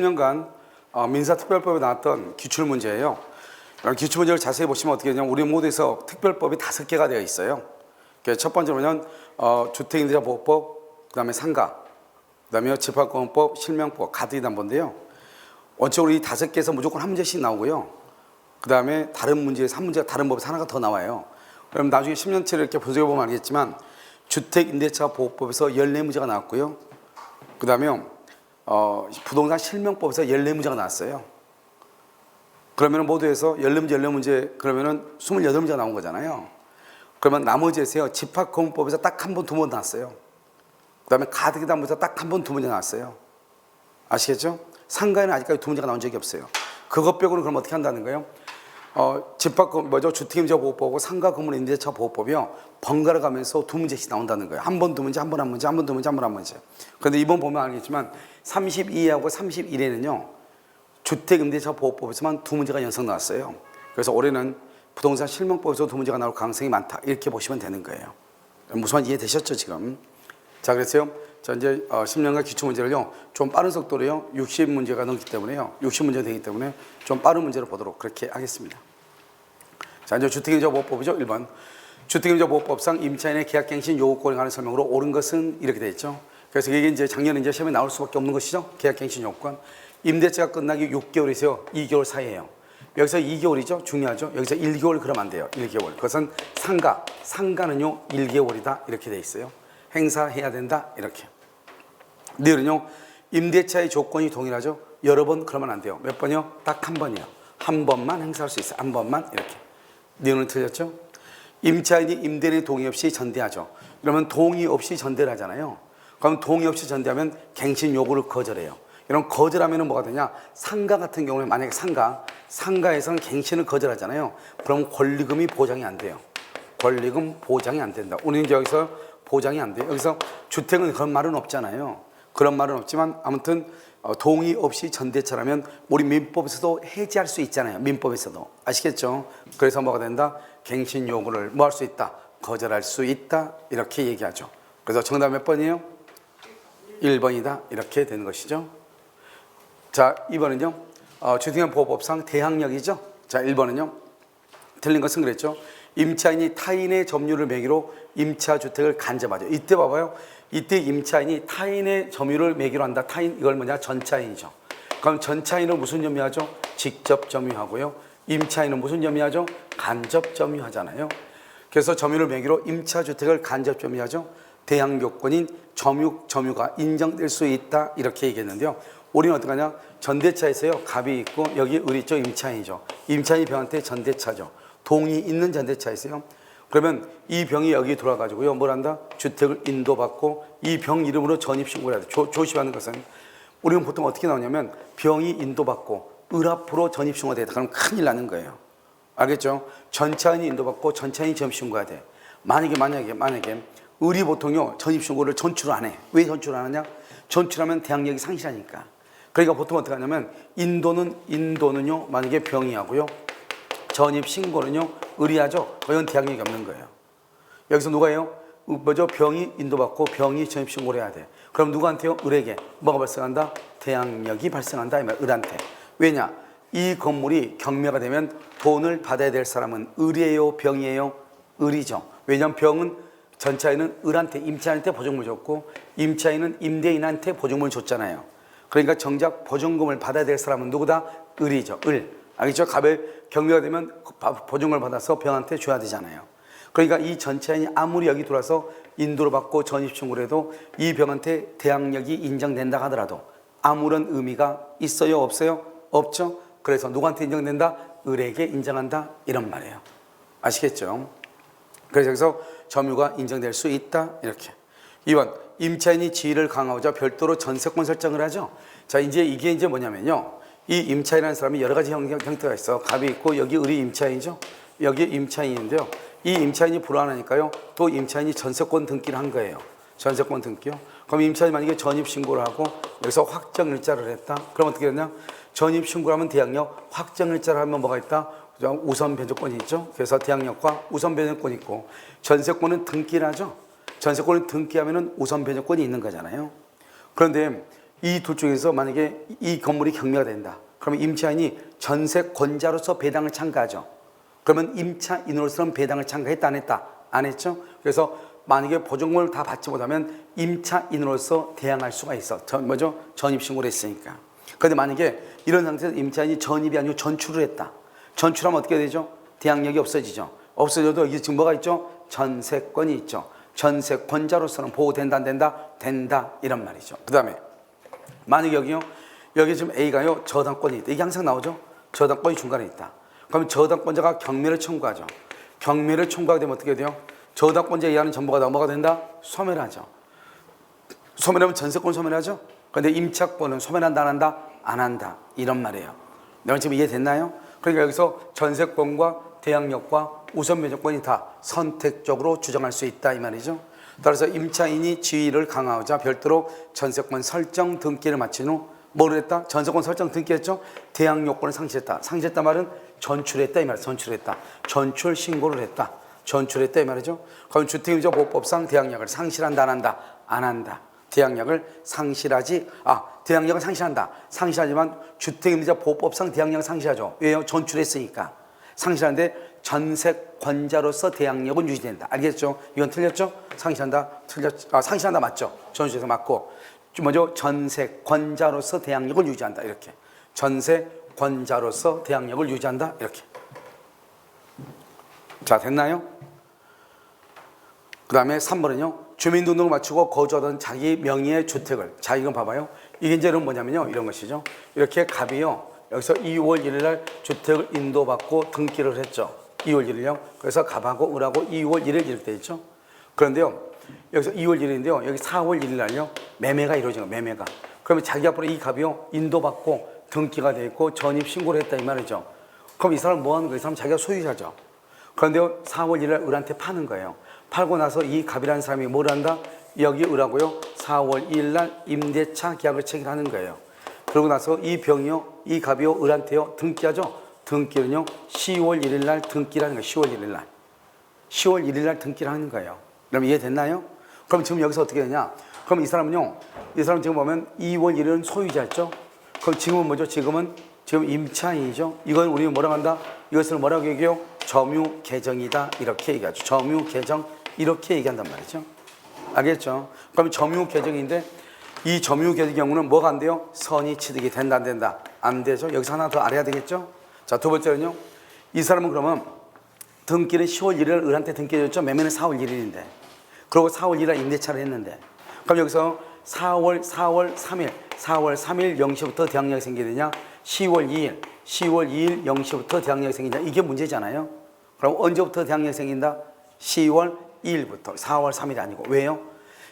10년간 민사특별법에 나왔던 기출문제예요. 기출문제를 자세히 보시면 어떻게 되냐면 우리 모두에서 특별법이 5개가 되어 있어요. 첫 번째로는 주택임대차보호법, 그 다음에 상가, 그 다음에 집합건법, 실명법, 가등기담보인데요. 원칙으로 이 5개에서 무조건 한 문제씩 나오고요. 그 다음에 다른 문제에서 한 문제가 다른 법에서 하나가 더 나와요. 그럼 나중에 10년치를 이렇게 분석해보면 알겠지만 주택임대차보호법에서 14문제가 나왔고요. 그 다음에 부동산 실명법에서 14문제가 나왔어요. 그러면 모두 해서 14문제 그러면은 28문제가 나온 거잖아요. 그러면 나머지에서요, 집합건법에서 딱 한 번, 2번 나왔어요. 그 다음에 가등기담보에서 딱 한 번, 2문제 나왔어요. 아시겠죠? 상가에는 아직까지 2문제가 나온 적이 없어요. 그것 빼고는 그럼 어떻게 한다는 거예요? 주택임대차보호법하고 상가 건물 임대차보호법이요, 번갈아 가면서 2문제씩 나온다는 거예요. 한 번 2문제, 한 번 1문제, 한 번 2문제, 한 번 1문제. 그런데 이번 보면 알겠지만 32하고 31에는요, 주택임대차보호법에서만 2문제가 연속 나왔어요. 그래서 올해는 부동산 실명법에서 2문제가 나올 가능성이 많다, 이렇게 보시면 되는 거예요. 무슨 말 이해되셨죠 지금? 자, 그래서요, 자 이제 10년간 기출문제를요 좀 빠른 속도로요 60문제가 넘기 때문에요, 60문제가 되기 때문에 좀 빠른 문제를 보도록 그렇게 하겠습니다. 자, 이제 주택임대차보호법이죠. 1번 주택임대차보호법상 임차인의 계약갱신 요구권에 관한 설명으로 옳은 것은 이렇게 되어 있죠. 그래서 이게 이제 작년에 이제 시험에 나올 수밖에 없는 것이죠. 계약갱신 요구권. 임대차가 끝나기 6개월에서요 2개월 사이에요. 여기서 2개월이죠. 중요하죠. 여기서 1개월 그러면 안 돼요. 1개월. 그것은 상가는요 1개월이다, 이렇게 돼 있어요. 행사해야 된다, 이렇게. 니은요 임대차의 조건이 동일하죠. 여러 번 그러면 안 돼요. 몇 번이요? 딱 한 번이요. 한 번만 행사할 수 있어요. 한 번만, 이렇게. 니은은 틀렸죠. 임차인이 임대인의 동의 없이 전대하죠. 그러면 동의 없이 전대를 하잖아요. 그럼 동의 없이 전대하면 갱신 요구를 거절해요. 이런 거절하면 뭐가 되냐? 상가 같은 경우는 만약에 상가에서는 갱신을 거절하잖아요. 그럼 권리금이 보장이 안 돼요. 권리금 보장이 안 된다. 우리는 여기서 보장이 안 돼요. 여기서 주택은 그런 말은 없잖아요. 그런 말은 없지만 아무튼 동의 없이 전대차라면 우리 민법에서도 해지할 수 있잖아요. 민법에서도. 아시겠죠? 그래서 뭐가 된다? 갱신 요구를 뭐 할 수 있다? 거절할 수 있다, 이렇게 얘기하죠. 그래서 정답 몇 번이에요? 1번이다, 이렇게 되는 것이죠. 자, 2번은요 주택임대차보호법상 대항력이죠. 자, 1번은요 틀린 것은 그랬죠. 임차인이 타인의 점유를 매기로 임차주택을 간접하죠. 이때 봐봐요. 이때 임차인이 타인의 점유를 매기로 한다. 타인, 이걸 뭐냐? 전차인이죠. 그럼 전차인은 무슨 점유하죠? 직접 점유하고요. 임차인은 무슨 점유하죠? 간접 점유하잖아요. 그래서 점유를 매기로 임차주택을 간접 점유하죠. 대항요건인 점유가 인정될 수 있다, 이렇게 얘기했는데요. 우리는 어떡하냐? 전대차에서요 갑이 있고 여기 을이 있죠. 임차인이죠. 임차인이 병한테 전대차죠. 동이 있는 전대차에서요. 그러면 이 병이 여기 들어와가지고요 뭘 한다? 주택을 인도받고 이 병 이름으로 전입신고를 해야 돼. 조심하는 것은 우리는 보통 어떻게 나오냐면 병이 인도받고 을 앞으로 전입신고가 되다. 그럼 큰일 나는 거예요. 알겠죠? 전차인이 인도받고 전차인이 전입신고해야 돼. 만약에 을이 보통요 전입신고를 전출을 안 해. 왜 전출 안 하냐? 전출하면 대항력이 상실하니까. 그러니까 보통 어떻게 하냐면 인도는요 만약에 병이 하고요 전입신고는요 을이 하죠. 그건 대항력이 없는 거예요. 여기서 누가 해요? 병이 인도받고 병이 전입신고를 해야 돼. 그럼 누구한테요? 을에게 뭐가 발생한다? 대항력이 발생한다, 이 말. 을한테. 왜냐? 이 건물이 경매가 되면 돈을 받아야 될 사람은 을이에요, 병이에요? 을이죠. 왜냐하면 병은 전차인은 을한테, 임차인한테 보증금을 줬고 임차인은 임대인한테 보증금을 줬잖아요. 그러니까 정작 보증금을 받아야 될 사람은 누구다? 을이죠. 을. 알겠죠? 경매가 되면 보증금을 받아서 병한테 줘야 되잖아요. 그러니까 이 전차인이 아무리 여기 들어와서 인도를 받고 전입신고를 해도 이 병한테 대항력이 인정된다 하더라도 아무런 의미가 있어요, 없어요? 없죠? 그래서 누구한테 인정된다? 을에게 인정한다, 이런 말이에요. 아시겠죠? 그래서 여기서 점유가 인정될 수 있다, 이렇게. 2번 임차인이 지위를 강화하고자 별도로 전세권 설정을 하죠. 자, 이게 뭐냐면요, 이 임차인이라는 사람이 여러 가지 형태가 있어. 갑이 있고 여기 을이 임차인이죠. 여기 임차인인데요. 이 임차인이 불안하니까요 또 임차인이 전세권 등기를 한 거예요. 전세권 등기요. 그럼 임차인이 만약에 전입신고를 하고 여기서 확정일자를 했다. 그럼 어떻게 되냐? 전입신고를 하면 대항력, 확정일자를 하면 뭐가 있다? 우선 변제권이 있죠. 그래서 대항력과 우선 변제권이 있고, 전세권은 등기를 하죠. 전세권을 등기하면 우선 변제권이 있는 거잖아요. 그런데 이 둘 중에서 만약에 이 건물이 경매가 된다. 그러면 임차인이 전세권자로서 배당을 참가하죠. 그러면 임차인으로서는 배당을 참가했다 안 했다? 안 했죠. 그래서 만약에 보증금을 다 받지 못하면 임차인으로서 대항할 수가 있어. 뭐죠? 전입신고를 했으니까. 그런데 만약에 이런 상태에서 임차인이 전입이 아니고 전출을 했다. 전출하면 어떻게 되죠? 대항력이 없어지죠. 없어져도 이게 지금 뭐가 있죠? 전세권이 있죠. 전세권자로서는 보호된다 안 된다? 된다 이런 말이죠. 그 다음에 만약에 여기 지금 A가요 저당권이 있다. 이게 항상 나오죠. 저당권이 중간에 있다. 그러면 저당권자가 경매를 청구하죠. 경매를 청구하게 되면 어떻게 돼요? 저당권자에 의하는 정보가 뭐가 된다? 소멸하죠. 소멸하면 전세권 소멸하죠. 그런데 임차권은 소멸한다 안 한다? 안 한다. 이런 말이에요. 여러분 지금 이해됐나요? 그러니까 여기서 전세권과 대항력과 우선 면적권이 다 선택적으로 주장할 수 있다 이 말이죠. 따라서 임차인이 지위를 강화하자 별도로 전세권 설정 등기를 마친 후 뭐를 했다? 전세권 설정 등기했죠. 대항력권을 상실했다. 상실했다 말은 전출했다 이 말이에요. 전출했다. 전출 신고를 했다. 전출했다 이 말이죠. 그럼 주택임대보호법상 대항력을 상실한다 안 한다? 안 한다. 대항력을 대항력을 상실한다. 상실하지만 주택임대보호법상 대항력을 상실하죠. 왜요? 전출했으니까. 상실하는데 전세권자로서 대항력은 유지된다. 알겠죠? 이건 틀렸죠? 상실한다. 상실한다 맞죠? 전출해서 맞고. 뭐죠? 전세권자로서 대항력을 유지한다. 이렇게. 전세권자로서 대항력을 유지한다. 이렇게. 자, 됐나요? 그 다음에 3번은요. 주민등록을 마치고 거주하던 자기 명의의 주택을. 자, 이건 봐봐요. 이게 이제 뭐냐면요. 이런 것이죠. 이렇게 갑이요. 여기서 2월 1일 날 주택을 인도받고 등기를 했죠. 2월 1일요. 그래서 갑하고 을하고 2월 1일 이렇게 돼 있죠. 그런데요. 여기서 2월 1일인데요. 여기 4월 1일 날요. 매매가 이루어진 거예요. 매매가. 그러면 자기 앞으로 이 갑이요. 인도받고 등기가 돼 있고 전입 신고를 했다 이 말이죠. 그럼 이 사람은 뭐 하는 거예요? 이 사람은 자기가 소유자죠. 그런데요. 4월 1일 날 을한테 파는 거예요. 팔고 나서 이 갑이라는 사람이 뭘 한다? 여기 을하고요. 4월 2일 날 임대차 계약을 체결하는 거예요. 그러고 나서 이 병이요. 이 갑이요. 을한테요. 등기하죠. 등기는요. 10월 1일 날 등기라는 거예요. 10월 1일 날. 10월 1일 날 등기를 하는 거예요. 그럼 이해됐나요? 그럼 지금 여기서 어떻게 되냐? 그럼 이 사람은요. 이 사람 지금 보면 2월 1일은 소유자죠. 그럼 지금은 뭐죠? 지금 임차인이죠. 이건 우리는 뭐라고 한다? 이것을 뭐라고 얘기해요? 점유 계정이다. 이렇게 얘기하죠. 점유 계정 이렇게 얘기한단 말이죠. 알겠죠? 그럼 점유 계정인데 이 점유 계정의 경우는 뭐가 안 돼요? 선의 취득이 된다 안 된다? 안 되죠. 여기서 하나 더 알아야 되겠죠? 자, 두 번째는요. 이 사람은 그러면 등기는 10월 1일 을한테 등기해줬죠. 매매는 4월 1일인데. 그리고 4월 1일 임대차를 했는데. 그럼 여기서 4월 3일 0시부터 대항력이 생기느냐? 10월 2일 0시부터 대항력이 생기냐? 이게 문제잖아요. 그럼 언제부터 대항력이 생긴다? 10월 2일부터 4월 3일이 아니고. 왜요?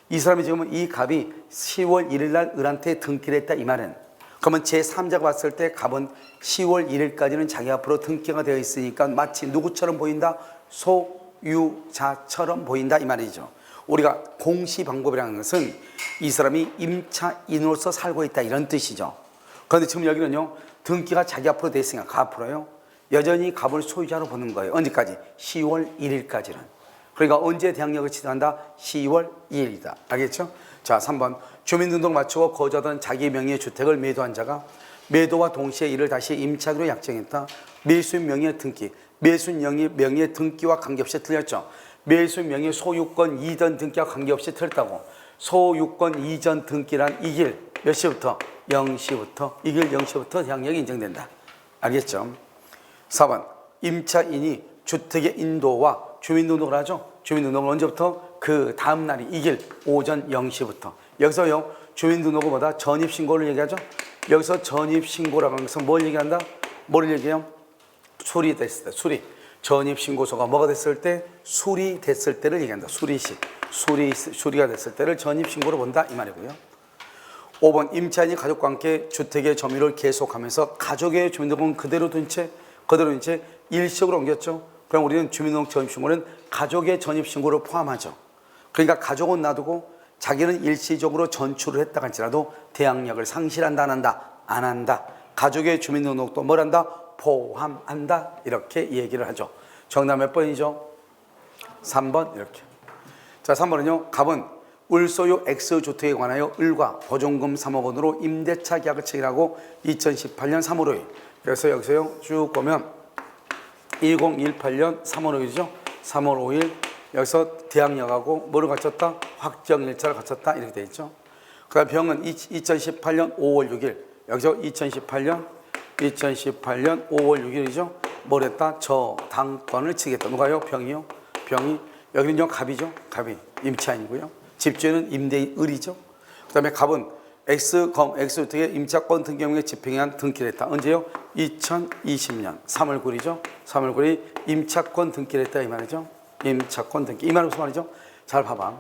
이 사람이 지금 이 갑이 10월 1일 날 을한테 등기를 했다 이 말은. 그러면 제3자가 봤을 때 갑은 10월 1일까지는 자기 앞으로 등기가 되어 있으니까 마치 누구처럼 보인다? 소유자처럼 보인다 이 말이죠. 우리가 공시방법이라는 것은 이 사람이 임차인으로서 살고 있다 이런 뜻이죠. 그런데 지금 여기는요. 등기가 자기 앞으로 되어 있으니까 갑 앞으로요. 여전히 갑을 소유자로 보는 거예요. 언제까지? 10월 1일까지는. 그러니까 언제 대항력을 취득한다? 10월 2일이다. 알겠죠? 자, 3번. 주민등록 마치고 거주하던 자기 명의의 주택을 매도한 자가 매도와 동시에 이를 다시 임차기로 약정했다. 매수인 명의의 등기. 매수인 명의의 등기와 관계없이 틀렸죠. 매수인 명의의 소유권 이전 등기와 관계없이 틀렸다고. 소유권 이전 등기란 이 길 몇 시부터? 0시부터. 이 길 0시부터 대항력이 인정된다. 알겠죠? 4번. 임차인이 주택의 인도와 주민등록을 하죠. 주민등록은 언제부터? 그 다음 날이 이 길 오전 0시부터. 여기서요. 주민등록은 뭐다? 전입신고를 얘기하죠. 여기서 전입신고라고 하는 것은 뭘 얘기한다? 뭘 얘기해요? 수리됐을 때. 수리. 전입신고서가 뭐가 됐을 때? 수리됐을 때를 얘기한다. 수리가 됐을 때를 전입신고로 본다 이 말이고요. 5번. 임차인이 가족과 함께 주택의 점유를 계속하면서 가족의 주민등록은 그대로 둔 채 일시적으로 옮겼죠. 그럼 우리는 주민등록 전입신고는 가족의 전입신고를 포함하죠. 그러니까 가족은 놔두고 자기는 일시적으로 전출을 했다 할지라도 대항력을 상실한다 안 한다? 안 한다. 가족의 주민등록도 뭘 한다? 포함한다. 이렇게 얘기를 하죠. 정답 몇 번이죠? 3번 이렇게. 자, 3번은요. 갑은 울소유 X주택에 관하여 을과 보증금 3억 원으로 임대차 계약을 체결하고 2018년 3월 5일. 그래서 여기서요 쭉 보면 2018년 3월 5일이죠. 3월 5일 여기서 대항력하고 뭐를 갖췄다? 확정일자를 갖췄다 이렇게 돼 있죠. 그 다음 병은 2018년 5월 6일 여기서 2018년 5월 6일이죠. 뭘 했다? 저당권을 치겠다. 누가요? 병이요. 병이 여기는요 갑이죠. 갑이 임차인이고요. 집주인은 임대인 을이죠. 그 다음에 갑은 X주택의 임차권 등기 명령에 집행한 등기를 했다. 언제요? 2020년 3월 9일이죠. 3월 9일 임차권 등기를 했다 이 말이죠. 임차권 등기. 이 말은 무슨 말이죠? 잘 봐봐.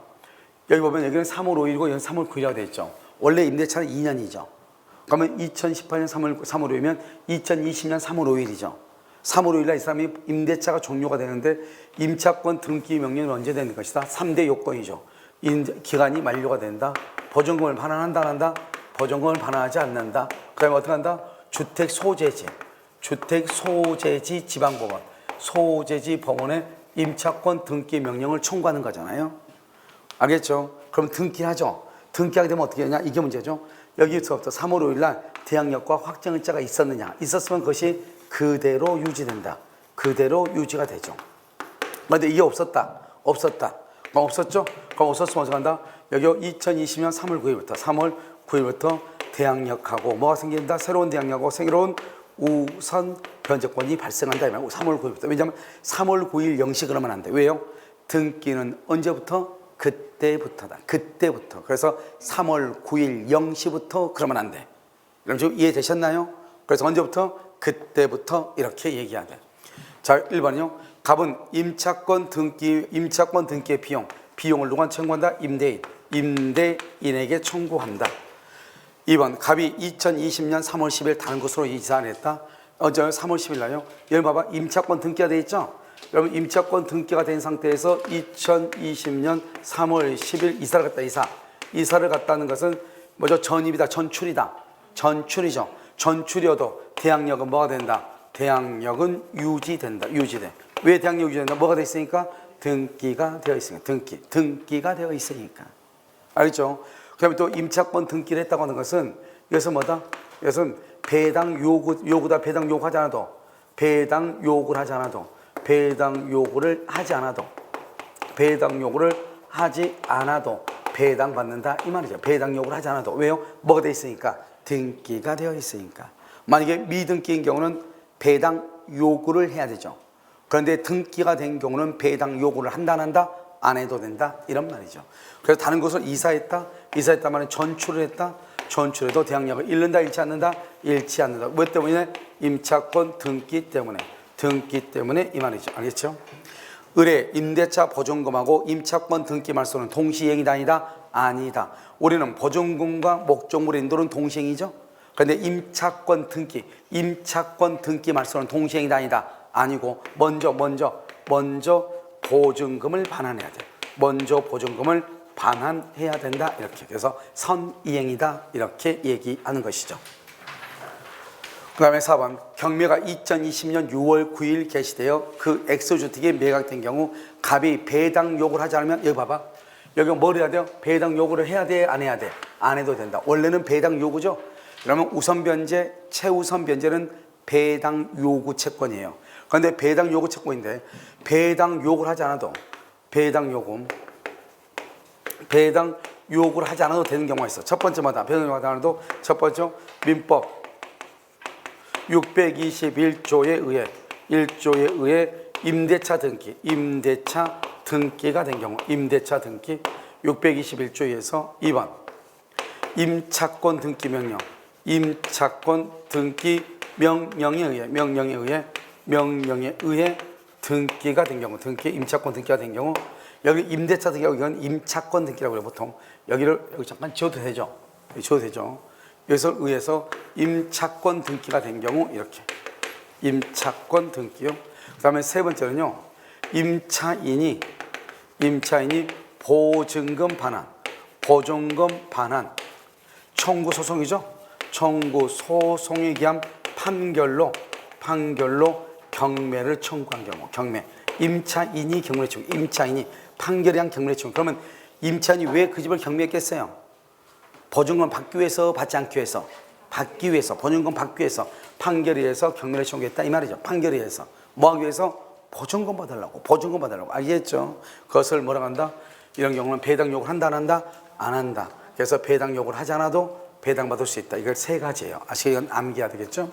여기 보면 여기는 3월 5일이고 여기는 3월 9일이라고 되어 있죠. 원래 임대차는 2년이죠. 그러면 2018년 3월 5일이면 2020년 3월 5일이죠. 3월 5일 날 이 사람이 임대차가 종료가 되는데 임차권 등기 명령은 언제 되는 것이다? 3대 요건이죠. 기간이 만료가 된다. 보증금을 반환한다 안 한다? 보증금을 반환하지 않는다. 그 다음에 어떻게 한다? 주택 소재지 지방법원 소재지 법원에 임차권 등기 명령을 청구하는 거잖아요. 알겠죠? 그럼 등기하죠. 등기하게 되면 어떻게 하냐? 이게 문제죠. 여기서부터 3월 5일 날 대항력과 확정일자가 있었느냐? 있었으면 그것이 그대로 유지된다. 그대로 유지가 되죠. 그런데 이게 없었다. 그럼 없었죠? 그럼 없었으면 어떻게 한다? 여기 2020년 3월 9일부터 대항력하고 뭐가 생긴다? 새로운 대항력하고 새로운 우선 변제권이 발생한다. 3월 9일부터. 왜냐하면 3월 9일 0시 그러면 안 돼. 왜요? 등기는 언제부터? 그때부터다. 그때부터. 그래서 3월 9일 0시부터 그러면 안 돼. 그럼 지금 이해되셨나요? 그래서 언제부터? 그때부터 이렇게 얘기해야 돼. 자, 1번은요. 갑은 임차권 등기의 비용을 누구한테 청구한다? 임대인에게 청구한다. 2번, 갑이 2020년 3월 10일 다른 곳으로 이사를 했다. 어제 3월 10일 날요. 여기 봐봐. 임차권 등기가 돼 있죠? 여러분 임차권 등기가 된 상태에서 2020년 3월 10일 이사를 갔다. 이사를 갔다는 것은 뭐죠? 전입이다. 전출이죠. 전출이어도 대항력은 뭐가 된다? 대항력은 유지된다. 유지돼. 왜 대항력 유지된다? 뭐가 돼 있으니까? 등기가 되어 있으니까. 등기가 되어 있으니까. 알겠죠? 그 다음에 또 임차권 등기를 했다고 하는 것은 이것은 뭐다? 이것은 배당 요구다. 배당 요구를 하지 않아도 배당받는다 이 말이죠. 배당 요구를 하지 않아도. 왜요? 뭐가 돼 있으니까? 등기가 되어 있으니까. 만약에 미등기인 경우는 배당 요구를 해야 되죠. 그런데 등기가 된 경우는 배당 요구를 한다 안 한다? 안 해도 된다 이런 말이죠. 그래서 다른 곳을 이사했다 말은 전출을 했다. 전출해도 대항력을 잃는다 잃지 않는다? 잃지 않는다. 뭐 때문에? 임차권 등기 때문에 이 말이죠. 알겠죠? 을의 임대차 보증금하고 임차권 등기 말소는 동시행이다 아니다? 아니다. 우리는 보증금과 목적물의 인도는 동시행이죠. 그런데 임차권 등기 말소는 동시행이다 아니다? 아니고 먼저 보증금을 반환해야 돼. 먼저 보증금을 반환해야 된다. 이렇게. 그래서 선이행이다. 이렇게 얘기하는 것이죠. 그 다음에 4번. 경매가 2020년 6월 9일 개시되어 그 X주택이 매각된 경우 갑이 배당 요구를 하지 않으면 여기 봐봐. 여기 뭘 해야 돼요? 배당 요구를 해야 돼? 안 해야 돼? 안 해도 된다. 원래는 배당 요구죠. 그러면 우선 변제, 최우선 변제는 배당 요구 채권이에요. 그런데 배당 요구 채권인데 배당 요구를 하지 않아도 배당 요구를 하지 않아도 되는 경우가 있어. 첫 번째마다 배당 요구를 하지 않아도 첫 번째 민법 621조에 의해 임대차 등기가 된 경우 임대차 등기 621조에서 2번 임차권 등기 명령에 의해 등기가 된 경우 임차권 등기가 된 경우 여기 임대차 등기하고 이건 임차권 등기라고 해요. 보통 여기 잠깐 지워도 되죠. 여기서 의해서 임차권 등기가 된 경우 이렇게 임차권 등기요. 그 다음에 세 번째는요. 임차인이 보증금 반환 청구 소송이죠. 청구 소송에 기한 판결로 경매를 청구한 경우 임차인이 판결에 의한 경매를 청구. 그러면 임차인이 왜 그 집을 경매했겠어요? 보증금 받기 위해서, 받지 않기 위해서? 받기 위해서, 보증금 받기 위해서 판결에 의해서 경매를 신고했다 이 말이죠. 판결에 의해서 뭐 하기 위해서? 보증금 받으려고, 보증금 받으려고. 알겠죠? 그것을 뭐라고 한다? 이런 경우는 배당 요구를 한다 안 한다? 안 한다. 그래서 배당 요구를 하지 않아도 배당받을 수 있다. 이걸 세 가지예요. 아시겠죠? 이건 암기해야 되겠죠?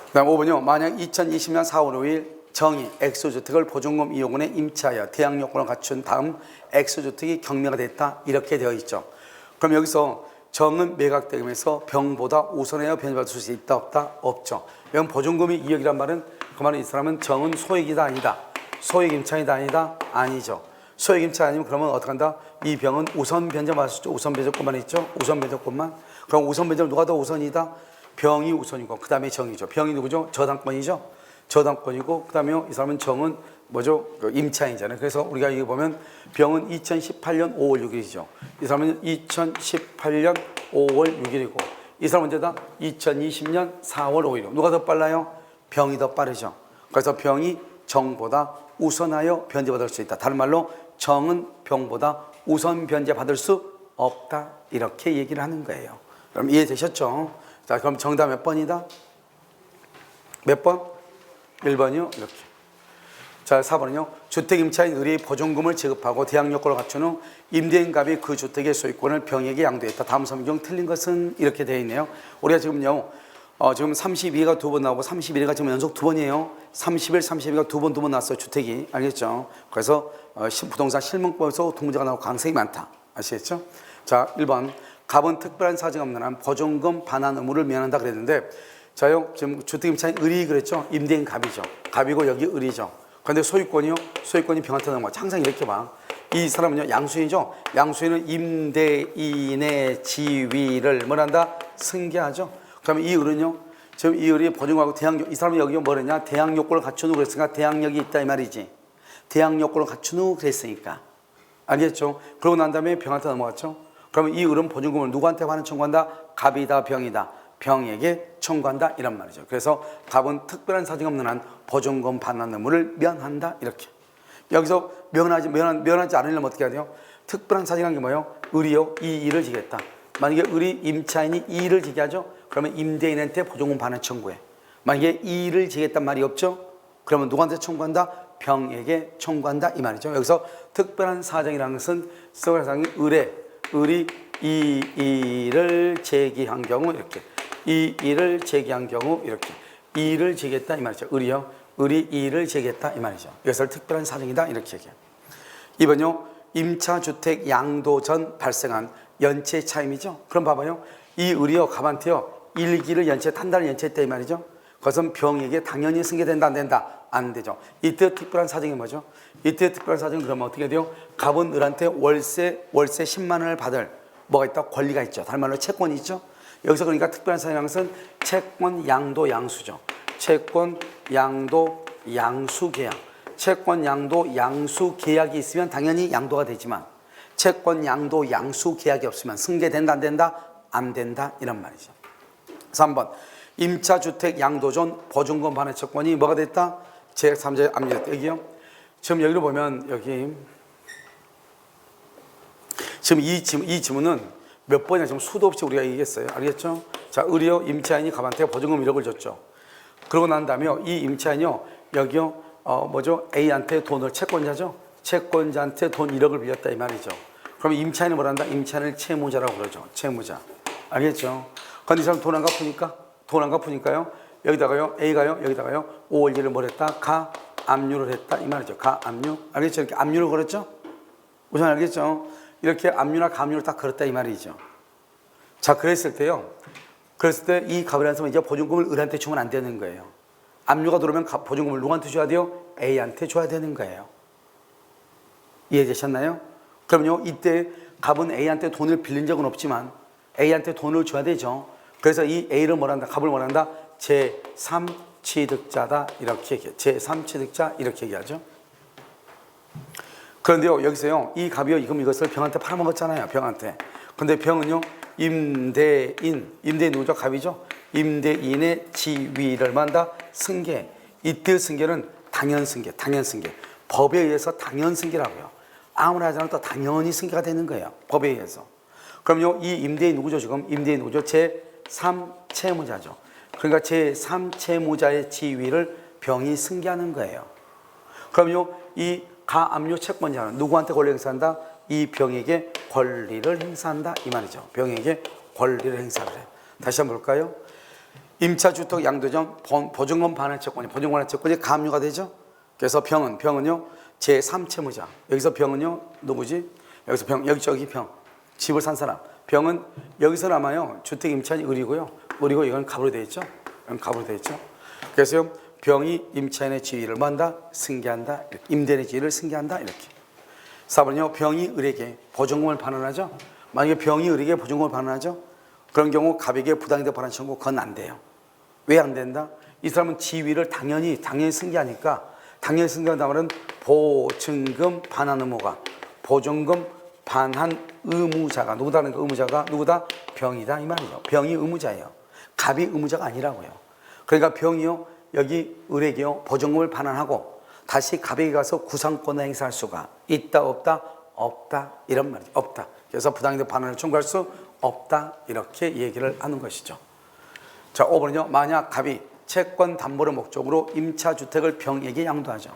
그 다음 5번요. 만약 2020년 4월 5일 정의 X주택을 보증금 이용권에 임차하여 대항 요건을 갖춘 다음 X주택이 경매가 됐다. 이렇게 되어 있죠. 그럼 여기서 정은 매각대금에서 병보다 우선하여 변제받을 수 있다 없다? 없죠. 여기 보증금이 2억이란 말은 그 말은 이 사람은 정은 소액이다 아니다? 소액 임차이다 아니다? 아니죠. 소액 임차 아니면 그러면 어떻게 한다? 이 병은 우선 변제받을 수 있죠. 우선 변제권만 있죠. 우선 변제권만. 그럼 우선 변제는 누가 더 우선이다? 병이 우선이고 그 다음에 정이죠. 병이 누구죠? 저당권이죠. 저당권이고 그 다음에 이 사람은 정은 뭐죠? 그 임차인이잖아요. 그래서 우리가 여기 보면 병은 2018년 5월 6일이죠. 이 사람은 2018년 5월 6일이고 이 사람은 언제다? 2020년 4월 5일이고 누가 더 빨라요? 병이 더 빠르죠. 그래서 병이 정보다 우선하여 변제받을 수 있다. 다른 말로 정은 병보다 우선 변제받을 수 없다. 이렇게 얘기를 하는 거예요. 그럼 이해되셨죠? 자, 그럼 정답 몇 번이다? 몇 번? 1번이요. 이렇게. 자, 4번은요. 주택임차인 의뢰의 보증금을 지급하고 대항 요건을 갖춘 후 임대인갑이 그 주택의 소유권을 병에게 양도했다. 다음 설명 틀린 것은 이렇게 되어 있네요. 우리가 지금요. 지금 32가 두 번 나오고 31가 지금 연속 두 번이에요. 31, 32가 두 번 나왔어요. 주택이. 알겠죠? 그래서 부동산 실명법에서 동문제가 나오고 가능성이 많다. 아시겠죠? 자, 1번. 갑은 특별한 사정이 없는 한 보증금 반환 의무를 면한다 그랬는데 자요. 지금 주택임차인 의리 그랬죠? 임대인 갑이죠. 갑이고 여기 의리죠. 그런데 소유권이요? 소유권이 병한테 넘어가죠. 항상 이렇게 봐. 이 사람은요. 양수인이죠? 양수인은 임대인의 지위를 뭐란다? 승계하죠. 그러면 이 을은요? 지금 이 을이 보증하고 대항력, 이 사람이 여기 뭐랬냐? 대항 요건을 갖춘 후 그랬으니까 대항력이 있다 이 말이지. 대항 요건을 갖춘 후 그랬으니까. 알겠죠? 그러고 난 다음에 병한테 넘어갔죠? 그러면 이 을은 보증금을 누구한테 반환 청구한다? 갑이다, 병이다. 병에게 청구한다 이런 말이죠. 그래서 갑은 특별한 사정이 없는 한 보증금 반환 의무를 면한다 이렇게. 여기서 면하지 않으려면 어떻게 해야 돼요? 특별한 사정이란 게 뭐예요? 을이요? 이 일을 지겠다. 만약에 을이 임차인이 이 일을 지게 하죠? 그러면 임대인한테 보증금 반환 청구해. 만약에 이 일을 지겠단 말이 없죠? 그러면 누구한테 청구한다? 병에게 청구한다 이 말이죠. 여기서 특별한 사정이라는 것은 서울상이 을이 이 일을 제기한 경우 이렇게. 이 일을 제기한 경우 이렇게. 이 일을 제기했다 이 말이죠. 을이요. 을이 이 일을 제기했다 이 말이죠. 이것을 특별한 사정이다 이렇게 얘기해요. 2번요. 임차주택 양도 전 발생한 연체 차임이죠. 그럼 봐봐요. 이 을이요. 갑한테요. 일기를 한 달을 연체했다 이 말이죠. 그것은 병에게 당연히 승계된다 안 된다? 안 되죠. 이때 특별한 사정이 뭐죠? 이때 특별한 사정은 그러면 어떻게 돼요? 갑은 을한테 월세 10만 원을 받을 뭐가 있다? 권리가 있죠. 다른 말로 채권이 있죠. 여기서 그러니까 특별한 사정인 것은 채권 양도 양수죠. 채권 양도 양수 계약. 채권 양도 양수 계약이 있으면 당연히 양도가 되지만 채권 양도 양수 계약이 없으면 승계된다 안 된다? 안 된다 이런 말이죠. 3번 임차주택 양도전 보증금 반환 채권이 뭐가 됐다? 제3자의 압류됐다. 여기요. 지금 여기로 보면 여기 지금 이 지문은 몇 번이나 지금 수도 없이 우리가 얘기했어요. 알겠죠? 자, 을이요. 임차인이 갑한테 보증금 1억을 줬죠. 그러고 난 다음에 이 임차인이요. 여기요. 뭐죠? A한테 돈을 채권자죠. 채권자한테 돈 1억을 빌렸다 이 말이죠. 그러면 임차인은 뭐란다? 임차인을 채무자라고 그러죠. 채무자. 알겠죠? 근데 이 사람 돈 안 갚으니까? 돈 안 갚으니까요. 여기다가요. A가요. 여기다가요. 5월 1일을 뭘 했다? 가압류를 했다 이 말이죠. 가압류. 알겠죠? 이렇게 압류를 걸었죠? 우선 알겠죠? 이렇게 압류나 가압류를 딱 걸었다 이 말이죠. 자, 그랬을 때요. 그랬을 때 이 갑이라는 사람은 이제 보증금을 을한테 주면 안 되는 거예요. 압류가 들어오면 보증금을 누구한테 줘야 돼요? A한테 줘야 되는 거예요. 이해되셨나요? 그럼요. 이때 갑은 A한테 돈을 빌린 적은 없지만 A한테 돈을 줘야 되죠. 그래서 이 A를 뭐란다? 갑을 뭐란다? 제3취득자다 이렇게 얘기해요. 제3취득자 이렇게 얘기하죠. 그런데요. 여기서요. 이 갑이요. 이것을 병한테 팔아먹었잖아요. 병한테. 근데 병은요. 임대인 누구죠? 갑이죠. 임대인의 지위를 만다 승계. 이때 승계는 당연승계. 법에 의해서 당연승계라고요. 아무나 하지 않아도 당연히 승계가 되는 거예요. 법에 의해서. 그럼요, 이 임대인 누구죠? 지금 임대인 누구죠? 제3채무자죠. 그러니까 제3채무자의 지위를 병이 승계하는 거예요. 그럼요, 이 가압류 채권자는 누구한테 권리 행사한다? 이 병에게 권리를 행사한다 이 말이죠. 병에게 권리를 행사를 해요. 다시 한번 볼까요? 임차주택 양도점 보증금 반환 채권이 가압류가 되죠. 그래서 병은요 제3채무자. 여기서 병은요 누구지? 여기서 여기 저기 집을 산 사람. 병은 여기서 남아요. 주택 임차인이 을이고요. 을이고 이건 갑으로 되어 있죠. 이건 갑으로 되어 있죠. 그래서 병이 임차인의 지위를 뭐한다? 승계한다. 임대인의 지위를 승계한다. 이렇게. 4번은요. 병이 을에게 보증금을 반환하죠. 만약에 병이 을에게 보증금을 반환하죠. 그런 경우 갑에게 부당이득 반환 청구 그건 안 돼요. 왜 안 된다? 이 사람은 지위를 당연히 승계하니까 당연히 승계한다는 말은 보증금 반환 의무가 보증금 반환 의무자가 누구다는 그 의무자가 누구다? 병이다 이 말이죠. 병이 의무자예요. 갑이 의무자가 아니라고요. 그러니까 병이요 여기 을에게요 보증금을 반환하고 다시 갑에게 가서 구상권을 행사할 수가 있다 없다? 없다 이런 말이죠. 없다. 그래서 부당이득 반환을 청구할 수 없다 이렇게 얘기를 하는 것이죠. 자 5번은요. 만약 갑이 채권 담보를 목적으로 임차주택을 병에게 양도하죠.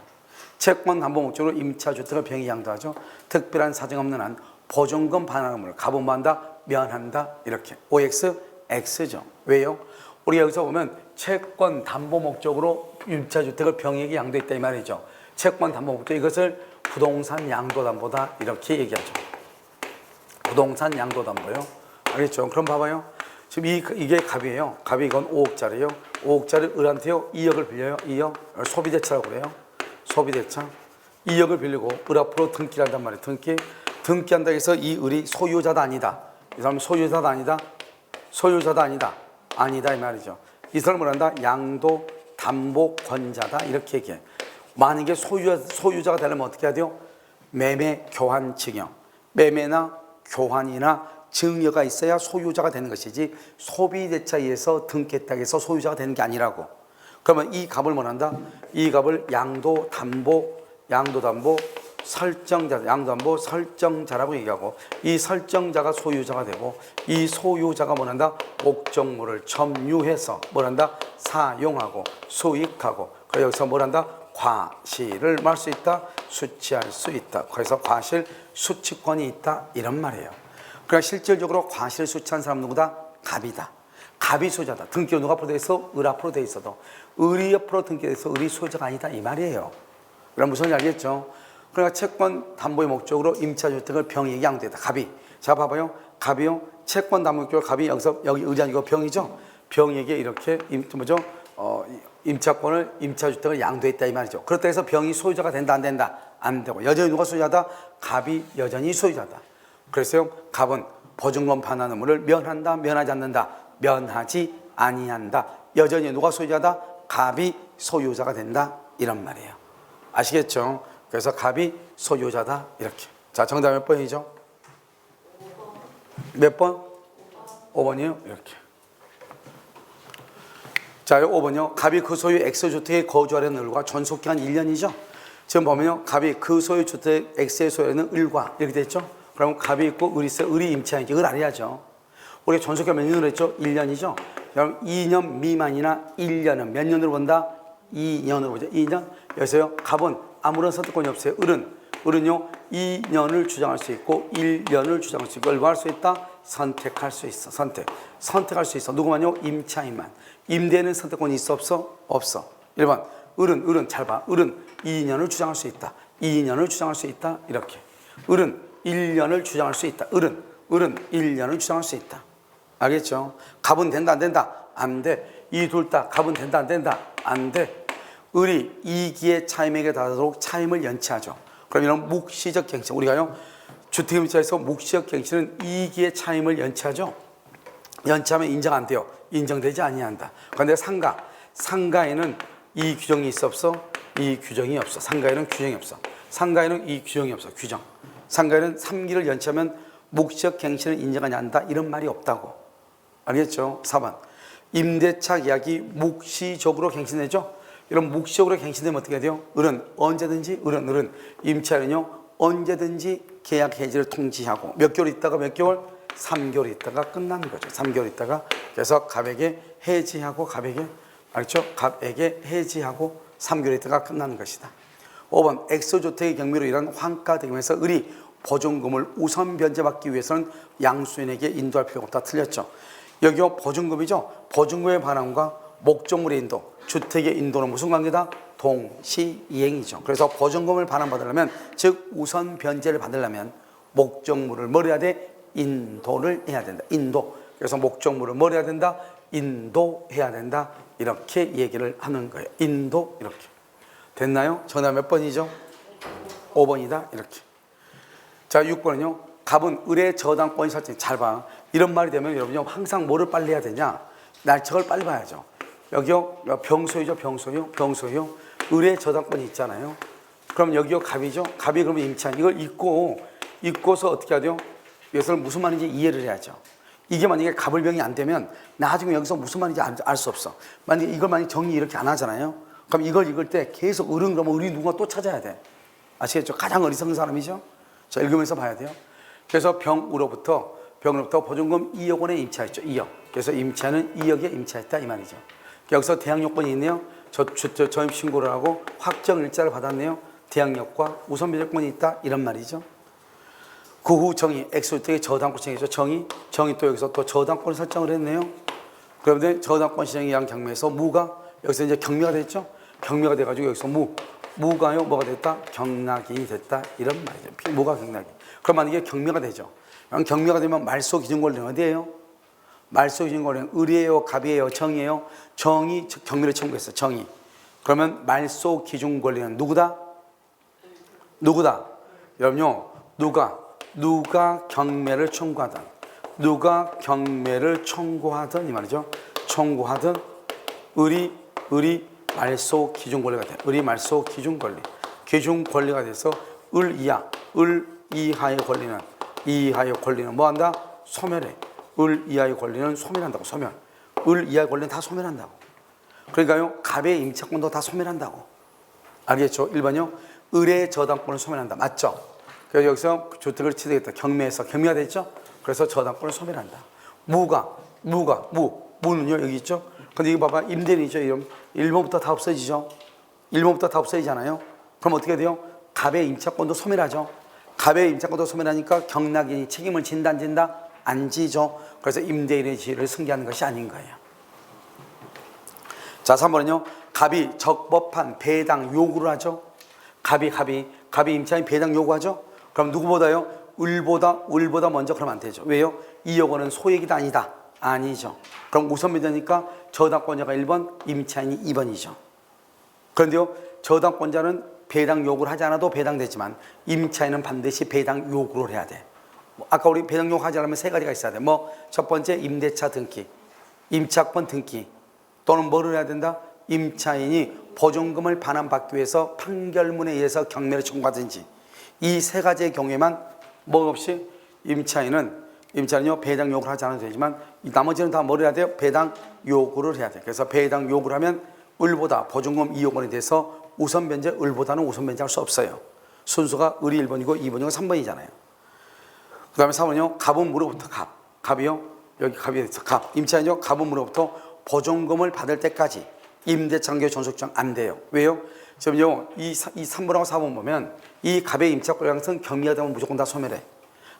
채권 담보 목적으로 임차주택을 병에게 양도하죠. 특별한 사정 없는 한 보증금 반환 의무를 갑은 뭐한다? 면한다 이렇게. OX, X죠. 왜요? 우리가 여기서 보면 채권 담보 목적으로 임차주택을 병에게 양도했다 이 말이죠. 채권 담보 목적 이것을 부동산 양도담보다 이렇게 얘기하죠. 부동산 양도담보요. 알겠죠? 그럼 봐봐요. 지금 이게 갑이에요. 갑이 이건 5억짜리요. 5억짜리 을한테요 2억을 빌려요. 2억 소비대차라고 그래요. 소비대차 2억을 빌리고 을 앞으로 등기를 한단 말이에요. 등기한다 해서 이 을이 소유자다 아니다. 이 사람은 소유자다 아니다. 소유자다 아니다. 아니다 이 말이죠. 이 사람을 한다 양도담보권자다 이렇게 얘기해. 만약에 소유자가 되려면 어떻게 해야 돼요? 매매 교환 증여. 매매나 교환이나 증여가 있어야 소유자가 되는 것이지 소비대차에 의해서 등기했다고 해서 소유자가 되는 게 아니라고. 그러면 이 갑을 뭐한다? 이 갑을 양도담보 설정자라고 얘기하고 이 설정자가 소유자가 되고 이 소유자가 뭐한다? 목적물을 점유해서 뭐한다? 사용하고 수익하고 그래서 여기서 뭐한다? 과실을 말 수 있다, 수취할 수 있다. 그래서 과실 수취권이 있다 이런 말이에요. 그러니까 실질적으로 과실 수취한 사람 누구다? 갑이다. 갑이 소유자다. 등기가 누가 앞으로 돼 있어? 을 앞으로 돼 있어도 을이 옆으로 등기돼 있어 을이 소유자가 아니다 이 말이에요. 그럼 무슨 말인지 알겠죠? 그러니까 채권 담보의 목적으로 임차주택을 병에게 양도했다. 갑이. 자 봐봐요. 갑이요. 채권 담보 목적으로 갑이 여기 을이 아니고 병이죠. 병에게 이렇게 임차권을 임차주택을 양도했다 이 말이죠. 그렇다 해서 병이 소유자가 된다 안 된다? 안 되고 여전히 누가 소유자다? 갑이 여전히 소유자다. 그래서요. 갑은 보증금 반환 의무를 면한다 면하지 않는다? 면하지 아니한다. 여전히 누가 소유자다? 갑이 소유자가 된다 이런 말이에요. 아시겠죠? 그래서 갑이 소유자다 이렇게. 자 정답 몇 번이죠? 몇 번? 5번이요? 이렇게. 자 5번이요. 갑이 그 소유 X주택에 거주하려는 을과 존속기간 1년이죠. 지금 보면요. 갑이 그 소유 주택 X의 소유는 을과 이렇게 됐죠. 그럼 갑이 있고 을이 있어요. 을이 임차인이지. 을 알아야죠. 우리가 존속기간 몇 년으로 했죠? 1년이죠. 그럼 2년 미만이나 1년은 몇 년으로 본다? 2년으로 보죠. 2년. 여기서요. 갑은 아무런 선택권이 없어요. 을은요. 2년을 주장할 수 있고 1년을 주장할 수 있고 뭘 할 수 있다? 선택할 수 있어. 선택할 수 있어. 누구만요? 임차인만. 임대는 선택권이 있어 없어? 없어. 1번. 을은 잘 봐. 을은 2년을 주장할 수 있다. 2년을 주장할 수 있다. 이렇게. 을은 1년을 주장할 수 있다. 을은 1년을 주장할 수 있다. 알겠죠? 갑은 된다 안 된다? 안 돼. 이 둘 다 갑은 된다 안 된다? 안 돼. 을이 이기의 차임에게 다다도록 차임을 연체하죠. 그럼 이런 묵시적 갱신. 우리가요. 주택임차에서 묵시적 갱신은 이기의 차임을 연체하죠. 연체하면 인정 안 돼요. 인정되지 아니한다. 그런데 상가에는 이 규정이 있어 없어? 이 규정이 없어. 상가에는 규정이 없어. 상가에는 이 규정이 없어. 규정. 상가에는 3기를 연체하면 묵시적 갱신을 인정하지 않는다. 이런 말이 없다고. 알겠죠? 4번. 임대차 계약이 묵시적으로 갱신되죠. 이런 묵시적으로 갱신되면 어떻게 해야 돼요? 을은 언제든지 을은 임차인은요 언제든지 계약 해지를 통지하고 몇 개월 있다가 몇 개월? 3개월 있다가 끝나는 거죠. 3개월 있다가. 그래서 갑에게 해지하고 갑에게, 알겠죠? 갑에게 해지하고 3개월 있다가 끝나는 것이다. 5번 엑소주택의 경매로 일한 환가 대금에서 을이 보증금을 우선 변제받기 위해서는 양수인에게 인도할 필요가 없다. 틀렸죠. 여기요 보증금이죠. 보증금의 반환과 목적물의 인도, 주택의 인도는 무슨 관계다? 동시이행이죠. 그래서 보증금을 반환받으려면, 즉 우선 변제를 받으려면 목적물을 뭘 해야 돼? 인도를 해야 된다. 인도. 그래서 목적물을 뭘 해야 된다? 인도해야 된다. 이렇게 얘기를 하는 거예요. 인도. 이렇게 됐나요? 전화 몇 번이죠? 5번이다. 이렇게. 자, 6번은요. 갑은 을의 저당권 설정. 잘 봐. 이런 말이 되면 여러분요 항상 뭐를 빨리 해야 되냐? 날짜를 빨리 봐야죠. 여기요 병소이죠. 병소요. 을의 저당권이 있잖아요. 그럼 여기요 갑이죠. 갑이 그러면 임차인. 이걸 읽고서 어떻게 해야 돼요? 이것을 무슨 말인지 이해를 해야죠. 이게 만약에 갑을병이 안 되면 나중에 여기서 무슨 말인지 알 수 없어. 만약에 이걸 만약에 정리 이렇게 안 하잖아요. 그럼 이걸 읽을 때 계속 을은 그러면 을이 누가 또 찾아야 돼. 아시겠죠? 가장 어리석은 사람이죠. 자, 읽으면서 봐야 돼요. 그래서 병으로부터 보증금 2억 원에 임차했죠. 2억. 그래서 임차는 2억에 임차했다 이 말이죠. 여기서 대항 요건이 있네요. 전입 신고를 하고 확정 일자를 받았네요. 대항력과 우선 변제권이 있다 이런 말이죠. 그 후 정의, 엑소주택의 저당권시행이죠. 정의 또 여기서 또 저당권을 설정을 했네요. 그런데 저당권 시행에 의한 경매에서 무가 여기서 이제 경매가 됐죠. 경매가 돼가지고 여기서 무가요 뭐가 됐다? 경락이 됐다 이런 말이죠. 무가 경락이. 그럼 만약에 경매가 되죠. 경매가 되면 말소 기준 권리는 어디예요? 말소 기준 권리는 을이에요, 갑이에요, 정이에요? 정이 경매를 청구했어. 정이. 그러면 말소 기준 권리는 누구다? 여러분요, 누가 경매를 청구하든 이 말이죠. 청구하든 을이 말소 기준 권리가 돼. 을이 말소 기준 권리가 돼서 을 이하의 권리는 뭐 한다? 소멸해. 을 이하의 권리는 소멸한다고. 을 이하의 권리는 다 소멸한다고. 그러니까요 갑의 임차권도 다 소멸한다고. 알겠죠? 1번요 을의 저당권을 소멸한다. 맞죠? 그래서 여기서 주택을 취득했다. 경매가 됐죠? 그래서 저당권을 소멸한다. 무는요 여기 있죠? 근데 이거 봐봐. 임대인이죠. 1번부터 다 없어지죠? 1번부터 다 없어지잖아요. 그럼 어떻게 돼요? 갑의 임차권도 소멸하죠. 갑의 임차권도 소멸하니까 경락인이 책임을 진다 안 진다? 안 지죠. 그래서 임대인의 지위를 승계하는 것이 아닌 거예요. 자, 3번은요. 갑이 적법한 배당 요구를 하죠. 갑이 임차인 배당 요구하죠. 그럼 누구보다요? 을보다 먼저 그러면 안 되죠. 왜요? 2억 원은 소액이다 아니다? 아니죠. 그럼 우선 변제니까 저당권자가 1번, 임차인이 2번이죠. 그런데요, 저당권자는 배당 요구를 하지 않아도 배당되지만 임차인은 반드시 배당 요구를 해야 돼. 아까 우리 배당 요구하지 않으면 세 가지가 있어야 돼. 첫 번째 임대차 등기, 임차권 등기, 또는 뭐를 해야 된다? 임차인이 보증금을 반환받기 위해서 판결문에 의해서 경매를 청구하든지, 이 세 가지의 경우에만 뭐 없이 임차인은요 배당 요구를 하지 않아도 되지만 나머지는 다 뭐를 해야 돼요? 배당 요구를 해야 돼. 그래서 배당 요구를 하면 을보다 보증금 2억 원에 대해서 우선 변제, 을보다는 우선 변제할 수 없어요. 순수가 을이 1번이고 2번이고 3번이잖아요. 그 다음에 3번은요 갑은 무로부터 갑이요 여기 갑이 됐어. 임차인이요 갑은 무로부터 보증금을 받을 때까지 임대차관계 존속주장 안 돼요. 왜요? 지금요 이 3번하고 4번 보면 이 갑의 임차권량은 경매가 되면 무조건 다 소멸해.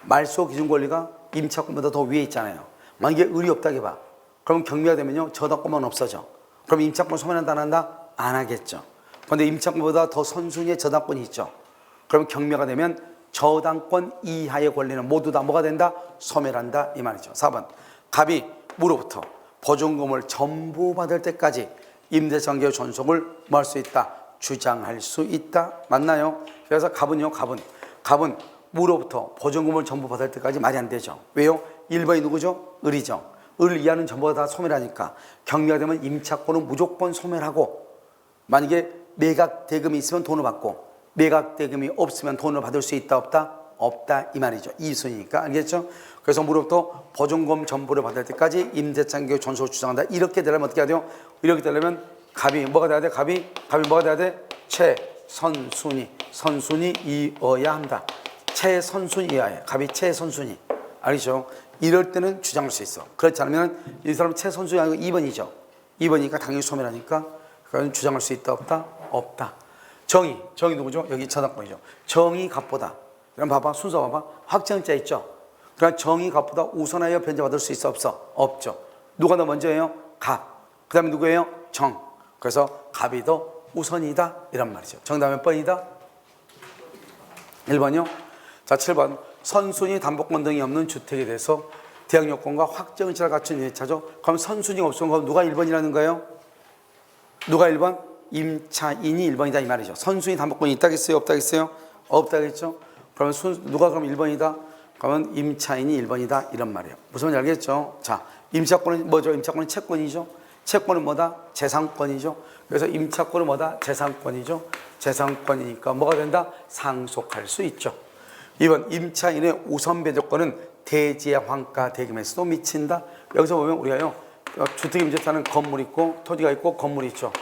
말소 기준 권리가 임차권보다 더 위에 있잖아요. 만약에 을이 없다게 봐. 그럼 경매가 되면요 저당권만 없어져. 그럼 임차권 소멸한다 안 한다? 안 하겠죠. 그런데 임차권보다 더 선순위의 저당권이 있죠. 그럼 경매가 되면 저당권 이하의 권리는 모두 다 뭐가 된다? 소멸한다 이 말이죠. 4번 갑이 무로부터 보증금을 전부 받을 때까지 임대차관계의 존속을 뭐 할 수 있다? 주장할 수 있다. 맞나요? 그래서 갑은 무로부터 보증금을 전부 받을 때까지 말이 안 되죠. 왜요? 1번이 누구죠? 을이죠. 을 이하는 전부 다 소멸하니까 경매가 되면 임차권은 무조건 소멸하고, 만약에 매각 대금이 있으면 돈을 받고 매각 대금이 없으면 돈을 받을 수 있다 없다? 없다 이 말이죠. 이순이니까. 알겠죠? 그래서 무로부터 보증금 전부를 받을 때까지 임대차관계 존속을 주장한다. 이렇게 되려면 어떻게 해야 돼요? 이렇게 되려면 갑이 뭐가 돼야 돼? 갑이 뭐가 돼야 돼? 최선순위. 선순위 이어야 한다. 최선순위여야 갑이 최선순위. 알겠죠? 이럴 때는 주장할 수 있어. 그렇지 않으면 이 사람 최선순위 아니고 2번이죠. 2번이니까 당연히 소멸하니까 그건 주장할 수 있다 없다? 없다. 정의 누구죠? 여기 저당권이죠. 정의 갑보다. 그럼 봐봐 순서 봐봐. 확정자 있죠. 그러니까 정의 갑보다 우선하여 변제받을 수 있어 없어? 없죠. 누가 더 먼저예요? 갑. 그 다음에 누구예요? 정. 그래서 갑이 더 우선이다 이란 말이죠. 정답은 몇 번이다? 1번이요. 자 7번 선순위 담보권 등이 없는 주택에 대해서 대항 요건과 확정자를 갖춘 임차죠. 그럼 선순위가 없으면 그럼 누가 1번이라는 거예요? 누가 1번? 임차인이 1번이다 이 말이죠. 선순위 담보권이 있다겠어요? 없다겠어요? 없다겠죠. 그러면 누가 그럼 1번이다? 그러면 임차인이 1번이다 이런 말이에요. 무슨 말인지 알겠죠? 자, 임차권은 뭐죠? 임차권은 채권이죠. 채권은 뭐다? 재산권이죠. 그래서 임차권은 뭐다? 재산권이죠. 재산권이니까 뭐가 된다? 상속할 수 있죠. 2번 임차인의 우선 배제권은 대지의 환가 대금에서도 미친다. 여기서 보면 우리가요 주택임대차는 건물 있고 토지가 있고 건물이 있죠.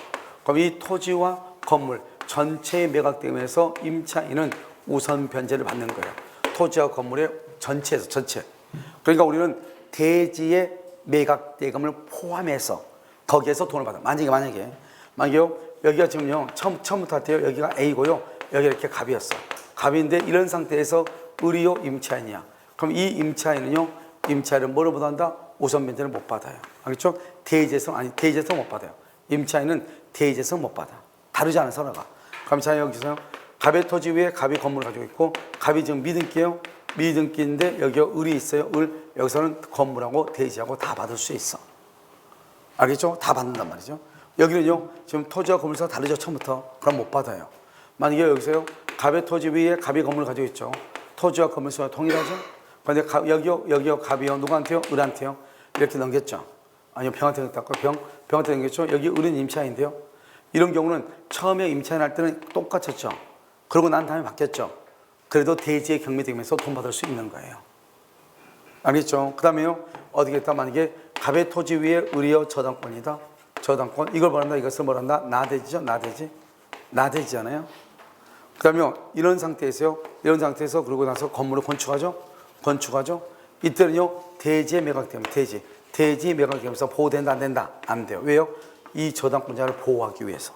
그럼 이 토지와 건물 전체의 매각대금에서 임차인은 우선 변제를 받는 거예요. 토지와 건물의 전체에서 전체. 그러니까 우리는 대지의 매각대금을 포함해서 거기에서 돈을 받아. 만약에 여기가 지금요 처음부터 할 때요 여기가 A고요 여기 이렇게 갑이었어. 갑인데 이런 상태에서 을이요 임차인이야. 그럼 이 임차인은요 임차인은 뭐를 못 한다? 우선 변제를 못 받아요. 알겠죠? 대지에서 못 받아요. 임차인은 대지에서 못 받아. 다르지 않은 서로가. 그럼 자 여기서 갑의 토지 위에 갑이 건물을 가지고 있고 갑이 지금 미등기예요. 미등기인데 여기 을이 있어요. 여기서는 건물하고 대지하고 다 받을 수 있어. 알겠죠? 다 받는단 말이죠. 여기는요 지금 토지와 건물사가 다르죠 처음부터. 그럼 못 받아요. 만약에 여기서요 갑의 토지 위에 갑이 건물을 가지고 있죠. 토지와 건물수가 동일하죠. 그런데 여기요 갑이요 누구한테요? 을한테요. 이렇게 넘겼죠. 아니요 병한테 넘겼고 병한테 넘겼죠. 여기 을은 임차인인데요. 이런 경우는 처음에 임차인 할 때는 똑같았죠. 그러고 난 다음에 바뀌었죠. 그래도 대지의 경매되면서 돈 받을 수 있는 거예요. 알겠죠? 그 다음에요 어떻게 했다? 만약에 갑의 토지 위에 을이요 저당권이다. 저당권 이걸 뭐란다? 이것을 뭐란다? 나대지죠. 나대지잖아요. 그 다음에 이런 상태에서 그러고 나서 건물을 건축하죠. 이때는요 대지의 매각되면 대지 매각되면서 보호된다 안 된다? 안 돼요. 왜요? 이 저당권자를 보호하기 위해서.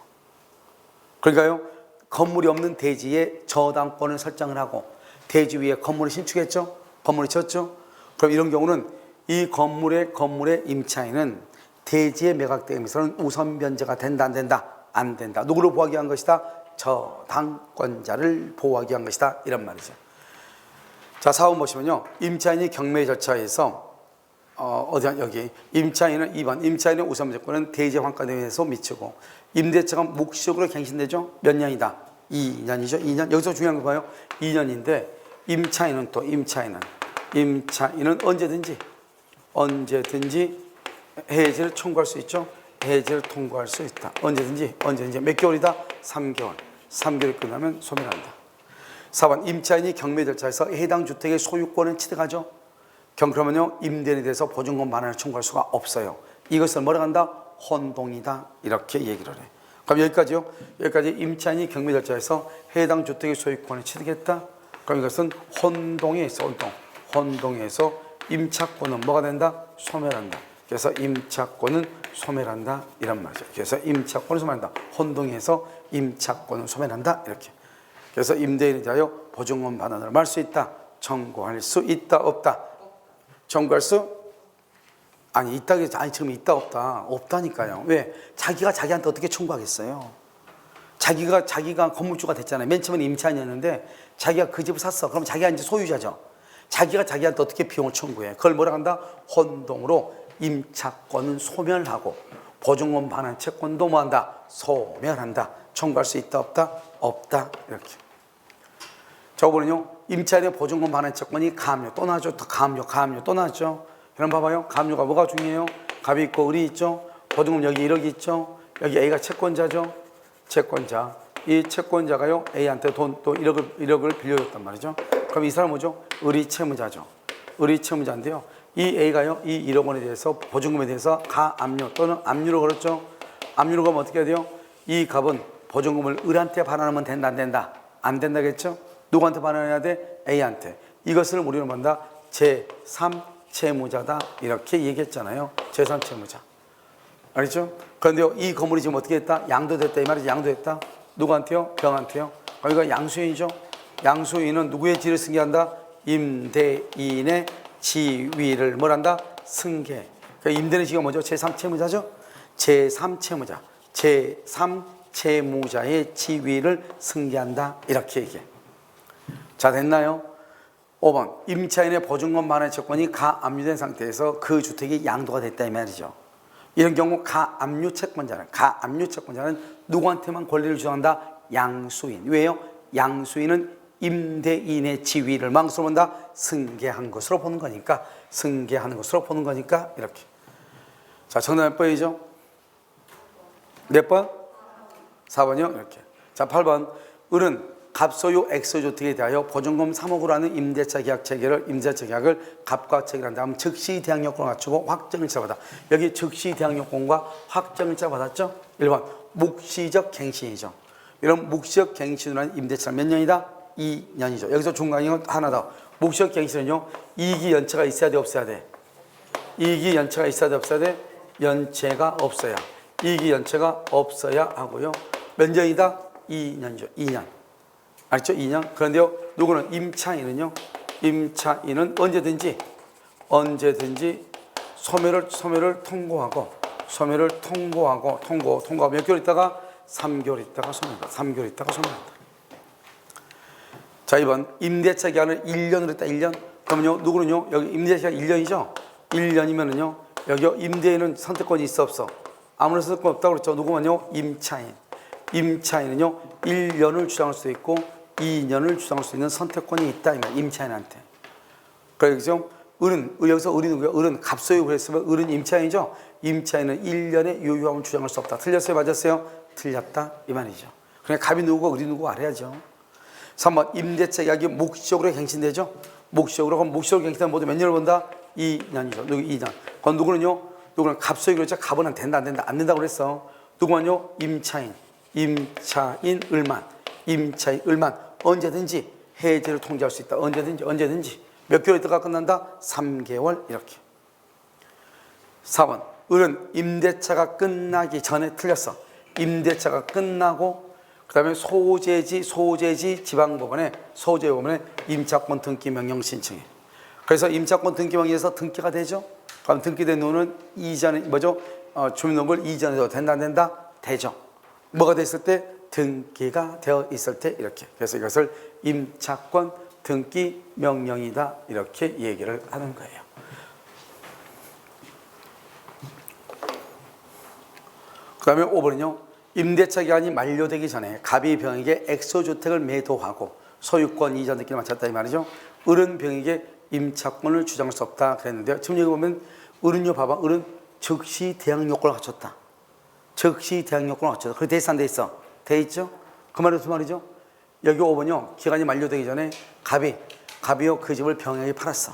그러니까요 건물이 없는 대지에 저당권을 설정을 하고 대지 위에 건물을 신축했죠. 건물을 쳤죠. 그럼 이런 경우는 이 건물의 임차인은 대지의 매각되면서는 우선 변제가 된다 안 된다? 안 된다. 누구를 보호하기 위한 것이다? 저당권자를 보호하기 위한 것이다 이런 말이죠. 자 4번 보시면요 임차인이 경매 절차에서 여기 임차인은 2번 임차인의 우선 변제권은 대지 환가대금에서 미치고 임대차가 묵시적으로 갱신되죠. 몇 년이다? 2년이죠. 2년. 여기서 중요한 거 봐요. 2년인데 임차인은 언제든지 해지를 청구할 수 있죠. 해지를 통고할 수 있다. 언제든지 몇 개월이다? 3개월. 3개월 끝나면 소멸한다. 4번 임차인이 경매 절차에서 해당 주택의 소유권을 취득하죠. 그러면요 임대인에 대해서 보증금 반환을 청구할 수가 없어요. 이것을 뭐라 한다? 혼동이다. 이렇게 얘기를 해. 그럼 여기까지요. 여기까지 임차인이 경매 절차에서 해당 주택의 소유권을 취득했다. 그럼 이것은 혼동에 있어. 혼동에서 임차권은 뭐가 된다? 소멸한다. 그래서 임차권은 소멸한다 이런 말이죠. 그래서 임차권을 소멸한다. 혼동해서 임차권은 소멸한다 이렇게. 그래서 임대인에 대하여 보증금 반환을 할 수 있다. 청구할 수 있다 없다? 청구할 수 지금 있다 없다? 없다니까요. 왜? 자기가 자기한테 어떻게 청구하겠어요? 자기가 건물주가 됐잖아요. 맨 처음에 임차인이었는데 자기가 그 집을 샀어. 그럼 자기가 이제 소유자죠. 자기가 자기한테 어떻게 비용을 청구해? 그걸 뭐라 한다? 혼동으로 임차권은 소멸하고 보증금 반환 채권도 뭐한다? 소멸한다. 청구할 수 있다 없다? 없다 이렇게. 저거는요 임차인의 보증금 반환 채권이 가압류 또 나죠. 가압류 또 나죠. 그럼 봐봐요. 가압류가 뭐가 중요해요? 갑이 있고 을이 있죠. 보증금 여기 1억이 있죠. 여기 A가 채권자죠. 채권자. 이 채권자가요 A한테 돈 또 1억을 빌려줬단 말이죠. 그럼 이 사람 뭐죠? 을이 채무자죠. 을이 채무자인데요. 이 A가요 이 1억 원에 대해서 보증금에 대해서 가압류 또는 압류로 걸었죠. 압류로 가면 어떻게 해야 돼요? 이 갑은 보증금을 을한테 반환하면 된다 안 된다? 안 된다겠죠? 누구한테 반환해야 돼? A한테. 이것을 우리는 뭔다? 제3채무자다 이렇게 얘기했잖아요. 제3채무자. 알겠죠? 그런데 이 건물이 지금 어떻게 됐다? 양도됐다 이 말이지. 양도됐다. 누구한테요? 병한테요. 여기가 양수인이죠. 양수인은 누구의 지위를 승계한다? 임대인의 지위를 뭘한다? 승계. 그러니까 임대인의 지위가 뭐죠? 제3채무자죠. 제3채무자. 제3채무자의 지위를 승계한다 이렇게 얘기해. 자, 됐나요? 5번 임차인의 보증금 반환 채권이 가압류된 상태에서 그 주택이 양도가 됐다 이 말이죠. 이런 경우 가압류 채권자는 누구한테만 권리를 주장한다? 양수인. 왜요? 양수인은 임대인의 지위를 망설인다 승계한 것으로 보는 거니까 이렇게. 자, 정답 몇 번이죠? 몇 번? 4번이요? 이렇게. 자, 8번 을은 갑소유 액소주택에 대하여 보증금 3억으로 하는 임대차 계약을 갑과 체결한 다음 즉시 대항 요건을 갖추고 확정일자 받아. 여기 즉시 대항 요건과 확정일자 받았죠? 1번 묵시적 갱신이죠. 이런 묵시적 갱신으로 한 임대차는 몇 년이다? 2년이죠. 여기서 중간이 하나 더. 묵시적 갱신은요, 이익이 연체가 있어야 돼, 없어야 돼? 이익이 연체가 있어야 돼, 없어야 돼? 연체가 없어야. 이익이 연체가 없어야 하고요. 몇 년이다? 2년이죠. 2년. 알죠? 2년. 그런데요, 누구는 임차인은요, 임차인은 언제든지 소멸을 통고하고 몇 개월 있다가 3개월 있다가 소멸한다. 자, 2번 임대차 기간을 1년으로 했다. 1년. 그러면요, 누구는요, 여기 임대차 기간 1년이죠. 1년이면은요, 여기 임대인은 선택권이 있어 없어? 아무런 선택권 없다고 그랬죠. 누구만요? 임차인은요 1년을 주장할 수 있고 2년을 주장할 수 있는 선택권이 있다 이 말. 임차인한테. 그래서 을은 여기서 을이 누구야? 을은 갑소유 그랬으면 을은 임차인이죠. 임차인은 1년의 유효함을 주장할 수 없다. 틀렸어요? 맞았어요? 틀렸다 이 말이죠. 그러니까 갑이 누구고 을이 누구고 알아야죠. 3번 임대차 계약이 묵시적으로 갱신되죠. 묵시적으로. 그럼 묵시적으로 갱신되면 모두 몇 년을 본다? 2년이죠. 2년. 그럼 누구는 갑소유 그랬죠. 갑은 안 된다 안 된다고 그랬어. 누구만요? 임차인 을만 언제든지 해지를 통지할 수 있다. 언제든지 몇 개월 있다가 끝난다? 3개월 이렇게. 4번 을은 임대차가 끝나기 전에 틀렸어. 임대차가 끝나고 그 다음에 소재지 지방법원에 임차권 등기 명령 신청해. 그래서 임차권 등기 명령에서 등기가 되죠. 그럼 등기된 노는 이전에 뭐죠? 주민등록을 이전해도 된다 안 된다? 되죠. 뭐가 됐을 때? 등기가 되어 있을 때 이렇게. 그래서 이것을 임차권 등기 명령이다 이렇게 얘기를 하는 거예요. 그 다음에 5번은요. 임대차 기간이 만료되기 전에 갑이 병에게 엑소주택을 매도하고 소유권 이전 등기를 마쳤다 이 말이죠. 을은 병에게 임차권을 주장할 수 없다 그랬는데요. 지금 여기 보면 을은요, 봐봐. 을은 즉시 대항 요건을 갖췄다. 그래 대상 돼 있어. 돼 있죠? 그 말은 무슨 말이죠? 여기 5번요. 기간이 만료되기 전에 갑이요 그 집을 병에게 팔았어.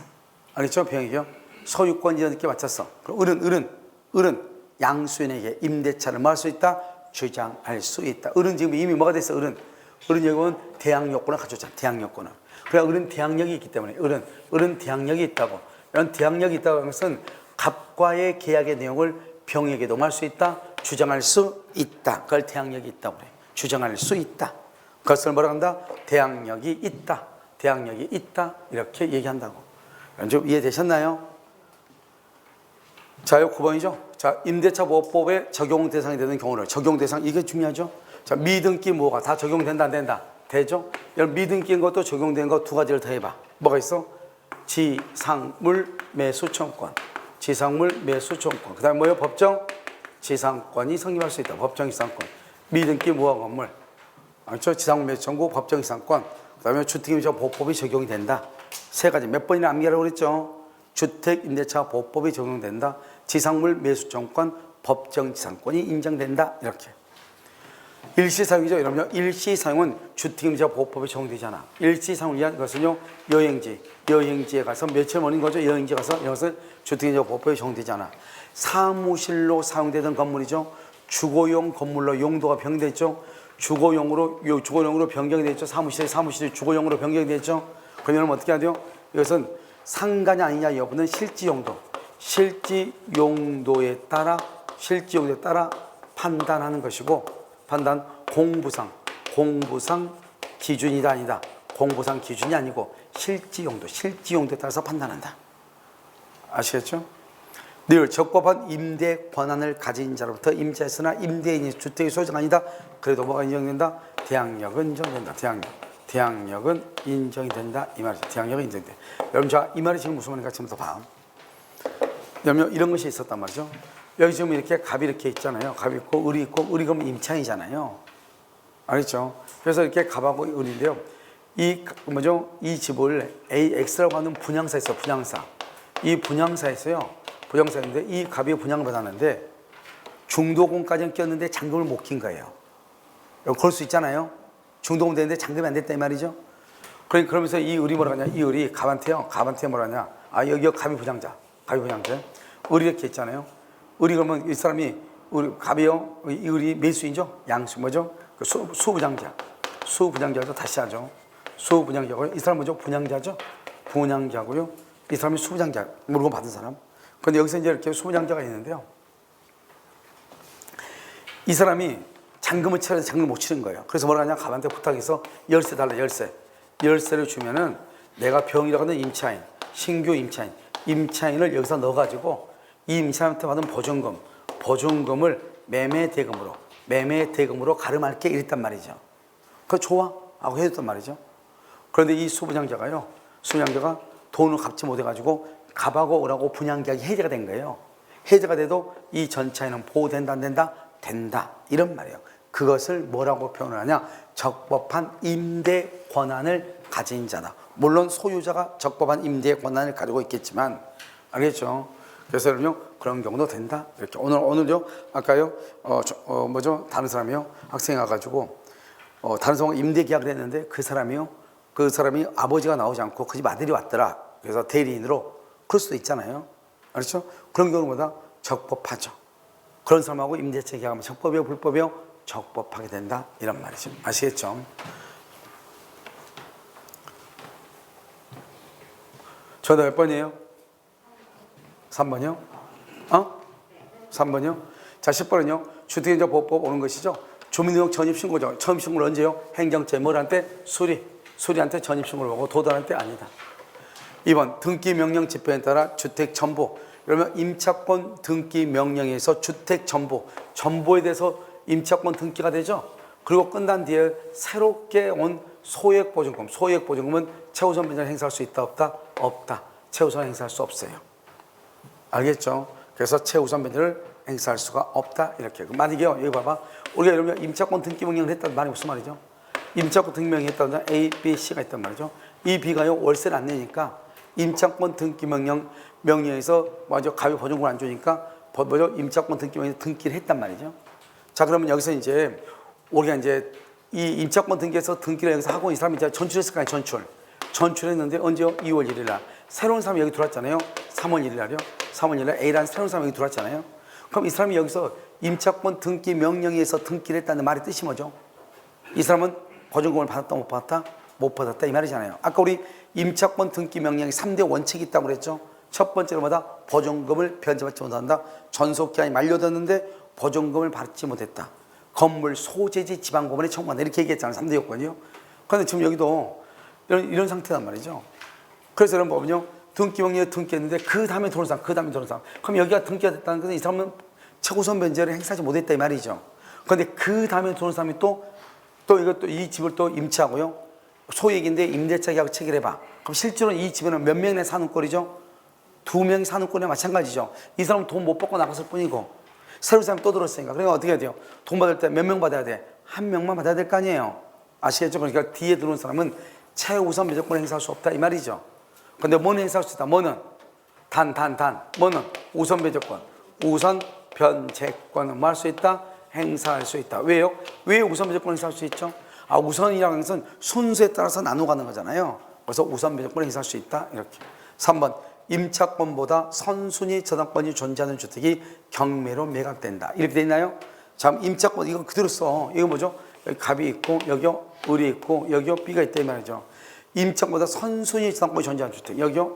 알겠죠? 병에게요. 소유권 이전 등기 마쳤어. 그럼 을은 양수인에게 임대차를 뭐 할 수 있다? 주장할 수 있다. 을은 지금 이미 뭐가 됐어? 을은 여기 보면 대항 요건을 갖췄잖아. 대항 요건을. 그래 을은 대항력이 있기 때문에 을은 대항력이 있다고. 이런 대항력이 있다고 하는 것은 갑과의 계약의 내용을 병에게도 할 수 있다. 주장할 수 있다. 그걸 대항력이 있다고 그래. 주장할 수 있다. 그것을 뭐라 한다? 대항력이 있다. 이렇게 얘기한다고. 좀 이해되셨나요? 자, 요 9번이죠. 자, 임대차 보호법에 적용 대상이 되는 경우를 적용 대상 이게 중요하죠. 자, 미등기 뭐가 다 적용된다 안 된다? 되죠? 여러분 미등기인 것도 적용된 거 두 가지를 더 해봐. 뭐가 있어? 지상물 매수청권. 그 다음에 뭐예요? 법정 지상권이 성립할 수 있다. 법정 지상권. 미등기 무허가 건물. 그렇죠? 지상물 매수청구, 법정 지상권. 그 다음에 주택임대차 보호법이 적용이 된다. 세 가지. 몇 번이나 암기하라고 그랬죠? 주택임대차 보호법이 적용된다. 지상물 매수청권, 법정 지상권이 인정된다. 이렇게. 일시사용이죠. 여러분요. 일시사용은 주택임대차 보호법에 적용되잖아. 일시사용을 위한 것은요. 여행지에 가서 며칠 머는 거죠. 여행지에 가서 이것을 주택임대차 보호법에 적용되잖아. 사무실로 사용되던 건물이죠. 주거용 건물로 용도가 변경됐죠. 주거용으로, 요 주거용으로 변경이 되어 있죠. 사무실이 주거용으로 변경이 되어 있죠. 그러면 어떻게 해야 돼요? 이것은 상가냐 아니냐 여부는 실지용도에 따라 판단하는 것이고, 판단 공부상 기준이다 아니다. 공부상 기준이 아니고 실지용도에 따라서 판단한다. 아시겠죠? 늘 적법한 임대 권한을 가진 자로부터 임차했으나 임대인이 주택의 소유자가 아니다. 그래도 뭐가 인정된다? 대항력은 인정된다. 대항력은 인정이 된다. 이 말이죠. 대항력은 인정돼. 여러분, 자, 이 말이 지금 무슨 말인가 지금 더 봐. 여러분, 이런 것이 있었단 말이죠. 여기 지금 이렇게 갑이 이렇게 있잖아요. 갑이 있고 을이 있고, 을이 그러면 임차인이잖아요. 알겠죠? 그래서 이렇게 갑하고 을인데요. 이 집을 AX라고 하는 분양사 있어요. 이 분양사인데 이 갑이 분양을 받았는데 중도금까지는 꼈는데 잔금을 못 낀 거예요. 그럴 수 있잖아요. 중도금 되는데 잔금이 안 됐다 이 말이죠. 그러면서 이 을이 뭐라 하냐? 이 을이 갑한테 뭐라 하냐? 아, 여기 갑이 부장자. 을이 이렇게 있잖아요. 을이 그러면 이 사람이 갑이요. 이 을이 매수인죠? 양수 뭐죠? 수부장자죠. 다시 하죠. 수부장자고요. 이 사람 뭐죠? 분양자고요. 이 사람이 수부장자, 물건 받은 사람. 그런데 여기서 이제 이렇게 수부장자가 있는데요. 이 사람이 잔금을 치러서 잔금을 못 치는 거예요. 그래서 뭐라 하냐? 갑한테 부탁해서 열세 달라, 열세를 주면은 내가 병이라고 하는 임차인, 신규 임차인을 여기서 넣어가지고 이 임차인한테 받은 보증금을 매매대금으로 가름할게 이랬단 말이죠. 그거 좋아? 하고 해줬단 말이죠. 그런데 이 수부장자가 돈을 갚지 못해가지고 갑하고 을하고 분양계약이 해제가 된 거예요. 해제가 돼도 이 전차인은 보호된다 안 된다? 된다. 이런 말이에요. 그것을 뭐라고 표현을 하냐? 적법한 임대 권한을 가진 자다. 물론 소유자가 적법한 임대 권한을 가지고 있겠지만, 알겠죠? 그래서 그런 경우도 된다. 이렇게 오늘요 아까요 다른 사람이요 학생이 와가지고 다른 사람과 임대 계약을 했는데 그 사람이 아버지가 나오지 않고 그 집 아들이 왔더라. 그래서 대리인으로 그럴 수도 있잖아요. 그렇죠? 그런 경우보다 적법하죠. 그런 사람하고 임대차 계약하면 적법이요 불법이요? 적법하게 된다. 이런 말이죠. 아시겠죠? 저도 몇 번이에요? 3번이요? 3번이요? 자, 10번은요. 주택임대보호법 오는 것이죠. 주민등록 전입신고죠. 전입신고를 언제요? 행정재물한테 수리한테 전입신고를 하고 도달한테 아니다. 2번 등기명령 집행에 따라 주택전보. 그러면 임차권 등기명령에서 주택전보에 대해서 임차권 등기가 되죠. 그리고 끝난 뒤에 새롭게 온 소액보증금은 최우선 변제를 행사할 수 있다 없다? 없다. 최우선 행사할 수 없어요. 알겠죠? 그래서 최우선 변제를 행사할 수가 없다. 이렇게. 만약에요, 여기 봐봐. 우리가 여러분 임차권 등기 명령을 했다는 말이 무슨 말이죠? 임차권 등기 명령이 했다는 A, B, C가 있단 말이죠. 이 B가요 월세를 안 내니까 임차권 등기 명령에서 먼저 가위 보증금을 안 주니까 임차권 등기 명령에 등기를 했단 말이죠. 자, 그러면 여기서 이제 우리가 이제 이 임차권 등기에서 등기를 여기서 하고 이 사람이 이제 전출했을 거 아니에요. 전출했는데 언제요? 2월 1일 날. 새로운 사람이 여기 들어왔잖아요. 3월 1일 날이요. 3월 1일 날 A라는 새로운 사람이 여기 들어왔잖아요. 그럼 이 사람이 여기서 임차권 등기 명령에서 등기를 했다는 말의 뜻이 뭐죠? 이 사람은 보증금을 받았다 못 받았다? 못 받았다 이 말이잖아요. 아까 우리 임차권 등기 명령이 3대 원칙이 있다고 그랬죠. 첫 번째로 뭐다? 보증금을 변제받지 못한다. 전속기한이 만료됐는데 보증금을 받지 못했다. 건물 소재지 지방법원에 청구한다. 이렇게 얘기했잖아요. 3대 요건이요. 그런데 지금 여기도 이런 상태란 말이죠. 그래서 여러분 보면요. 등기 명령에 등기했는데 그 다음에 들어온 사람. 그럼 여기가 등기가 됐다는 것은 이 사람은 최우선 변제를 행사하지 못했다 이 말이죠. 그런데 그 다음에 들어온 사람이 또 이 집을 또 임차하고요. 소액인데 임대차 계약을 체결해봐. 그럼 실제로 이 집에는 몇 명이 사는 꼴이죠? 2명이 사는 꼴이나 마찬가지죠. 이 사람은 돈 못 받고 나갔을 뿐이고 새로운 사람이 또 들었으니까. 그러니까 어떻게 해야 돼요? 돈 받을 때 몇 명 받아야 돼? 1명만 받아야 될 거 아니에요. 아시겠죠? 그러니까 뒤에 들어온 사람은 최우선 변제권을 행사할 수 없다 이 말이죠. 근데 뭐는 행사할 수 있다? 뭐는? 뭐는? 우선 변제권. 우선 변제권은 뭐 할 수 있다? 행사할 수 있다. 왜요? 왜 우선 변제권을 행사할 수 있죠? 우선이라는 것은 순서에 따라서 나눠가는 거잖아요. 그래서 우선 변제권을 행사할 수 있다. 이렇게. 3번. 임차권보다 선순위 저당권이 존재하는 주택이 경매로 매각된다. 이렇게 돼 있나요? 자, 임차권 이거 그대로 써. 이거 뭐죠? 여기 갑이 있고 여기요 을이 있고 여기요 B가 있다 이 말이죠. 임차보다 선순위 지상권이 존재하는 주택. 여기요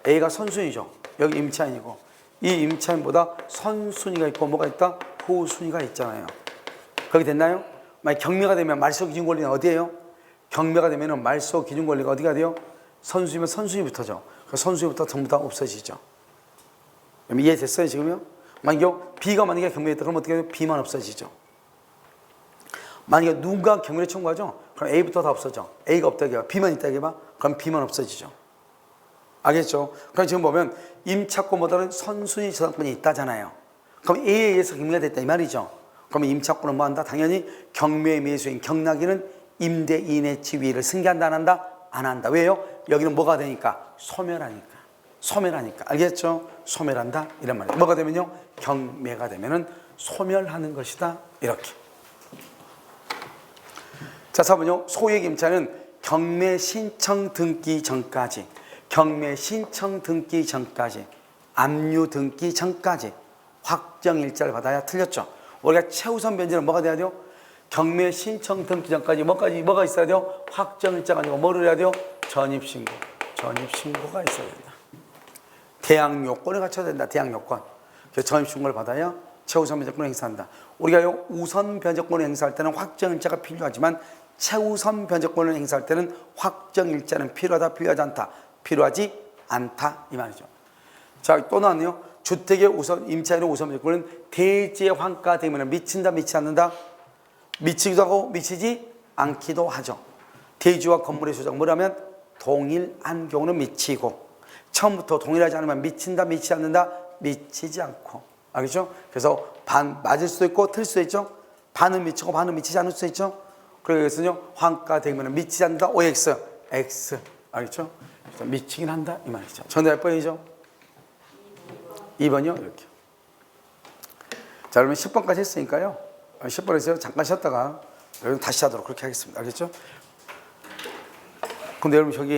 A가 선순위죠. 여기 임차인이고 이 임차인보다 선순위가 있고 뭐가 있다? 후순위가 있잖아요. 그렇게 됐나요? 만약 경매가 되면 말소 기준 권리는 어디예요? 경매가 되면 말소 기준 권리가 어디가 돼요? 선순위면 선순위부터죠. 그 선순위부터 전부 다 없어지죠. 이해됐어요 지금요? 만약에 B가 만약에 경매했다 그럼 어떻게 해요? B만 없어지죠. 만약에 누가 경매를 청구하죠? 그럼 A부터 다 없어져. A가 없다고 해봐. B만 있다고 해봐. 그럼 B만 없어지죠. 알겠죠? 그럼 지금 보면 임차권보다는 선순위 저당권이 있다잖아요. 그럼 A에 의해서 경매가 됐다 이 말이죠. 그러면 임차권은 뭐 한다? 당연히 경매 매수인 경락인은 임대인의 지위를 승계한다 안 한다? 안 한다. 왜요? 여기는 뭐가 되니까? 소멸하니까. 알겠죠? 소멸한다 이런 말이에요. 뭐가 되면요? 경매가 되면은 소멸하는 것이다 이렇게. 자, 4번요. 소유의 임차는 경매 신청 등기 전까지, 압류 등기 전까지 확정일자를 받아야 틀렸죠. 우리가 최우선 변제는 뭐가 돼야 돼요? 경매 신청 등기 전까지 뭐가 있어야 돼요? 확정일자가 아니고 뭐를 해야 돼요? 전입신고가 있어야 된다. 대항 요건을 갖춰야 된다. 대항 요건. 그래서 전입신고를 받아야 최우선 변제권을 행사한다. 우리가요 우선 변제권을 행사할 때는 확정일자가 필요하지만 최우선 변제권을 행사할 때는 확정일자는 필요하다, 필요하지 않다, 필요하지 않다 이 말이죠. 자, 또 나왔네요. 주택의 우선 임차인의 우선 변제권은 대지의 환가 되면 미친다, 미치지 않는다, 미치기도 하고 미치지 않기도 하죠. 대지와 건물의 소장 뭐라면 동일한 경우는 미치고 처음부터 동일하지 않으면 미친다, 미치지 않는다, 미치지 않고. 알겠죠? 그래서 반 맞을 수도 있고 틀릴 수도 있죠. 반은 미치고 반은 미치지 않을 수도 있죠. 그래서요 환가 되면 미치지 않는다 OX X 알겠죠? 그래서 미치긴 한다 이 말이죠. 정답 몇 번이죠? 2번이요 이렇게. 자 그러면 10번까지 했으니까요 10번에서 잠깐 쉬었다가 다시 하도록 그렇게 하겠습니다. 알겠죠? 근데 여러분 저기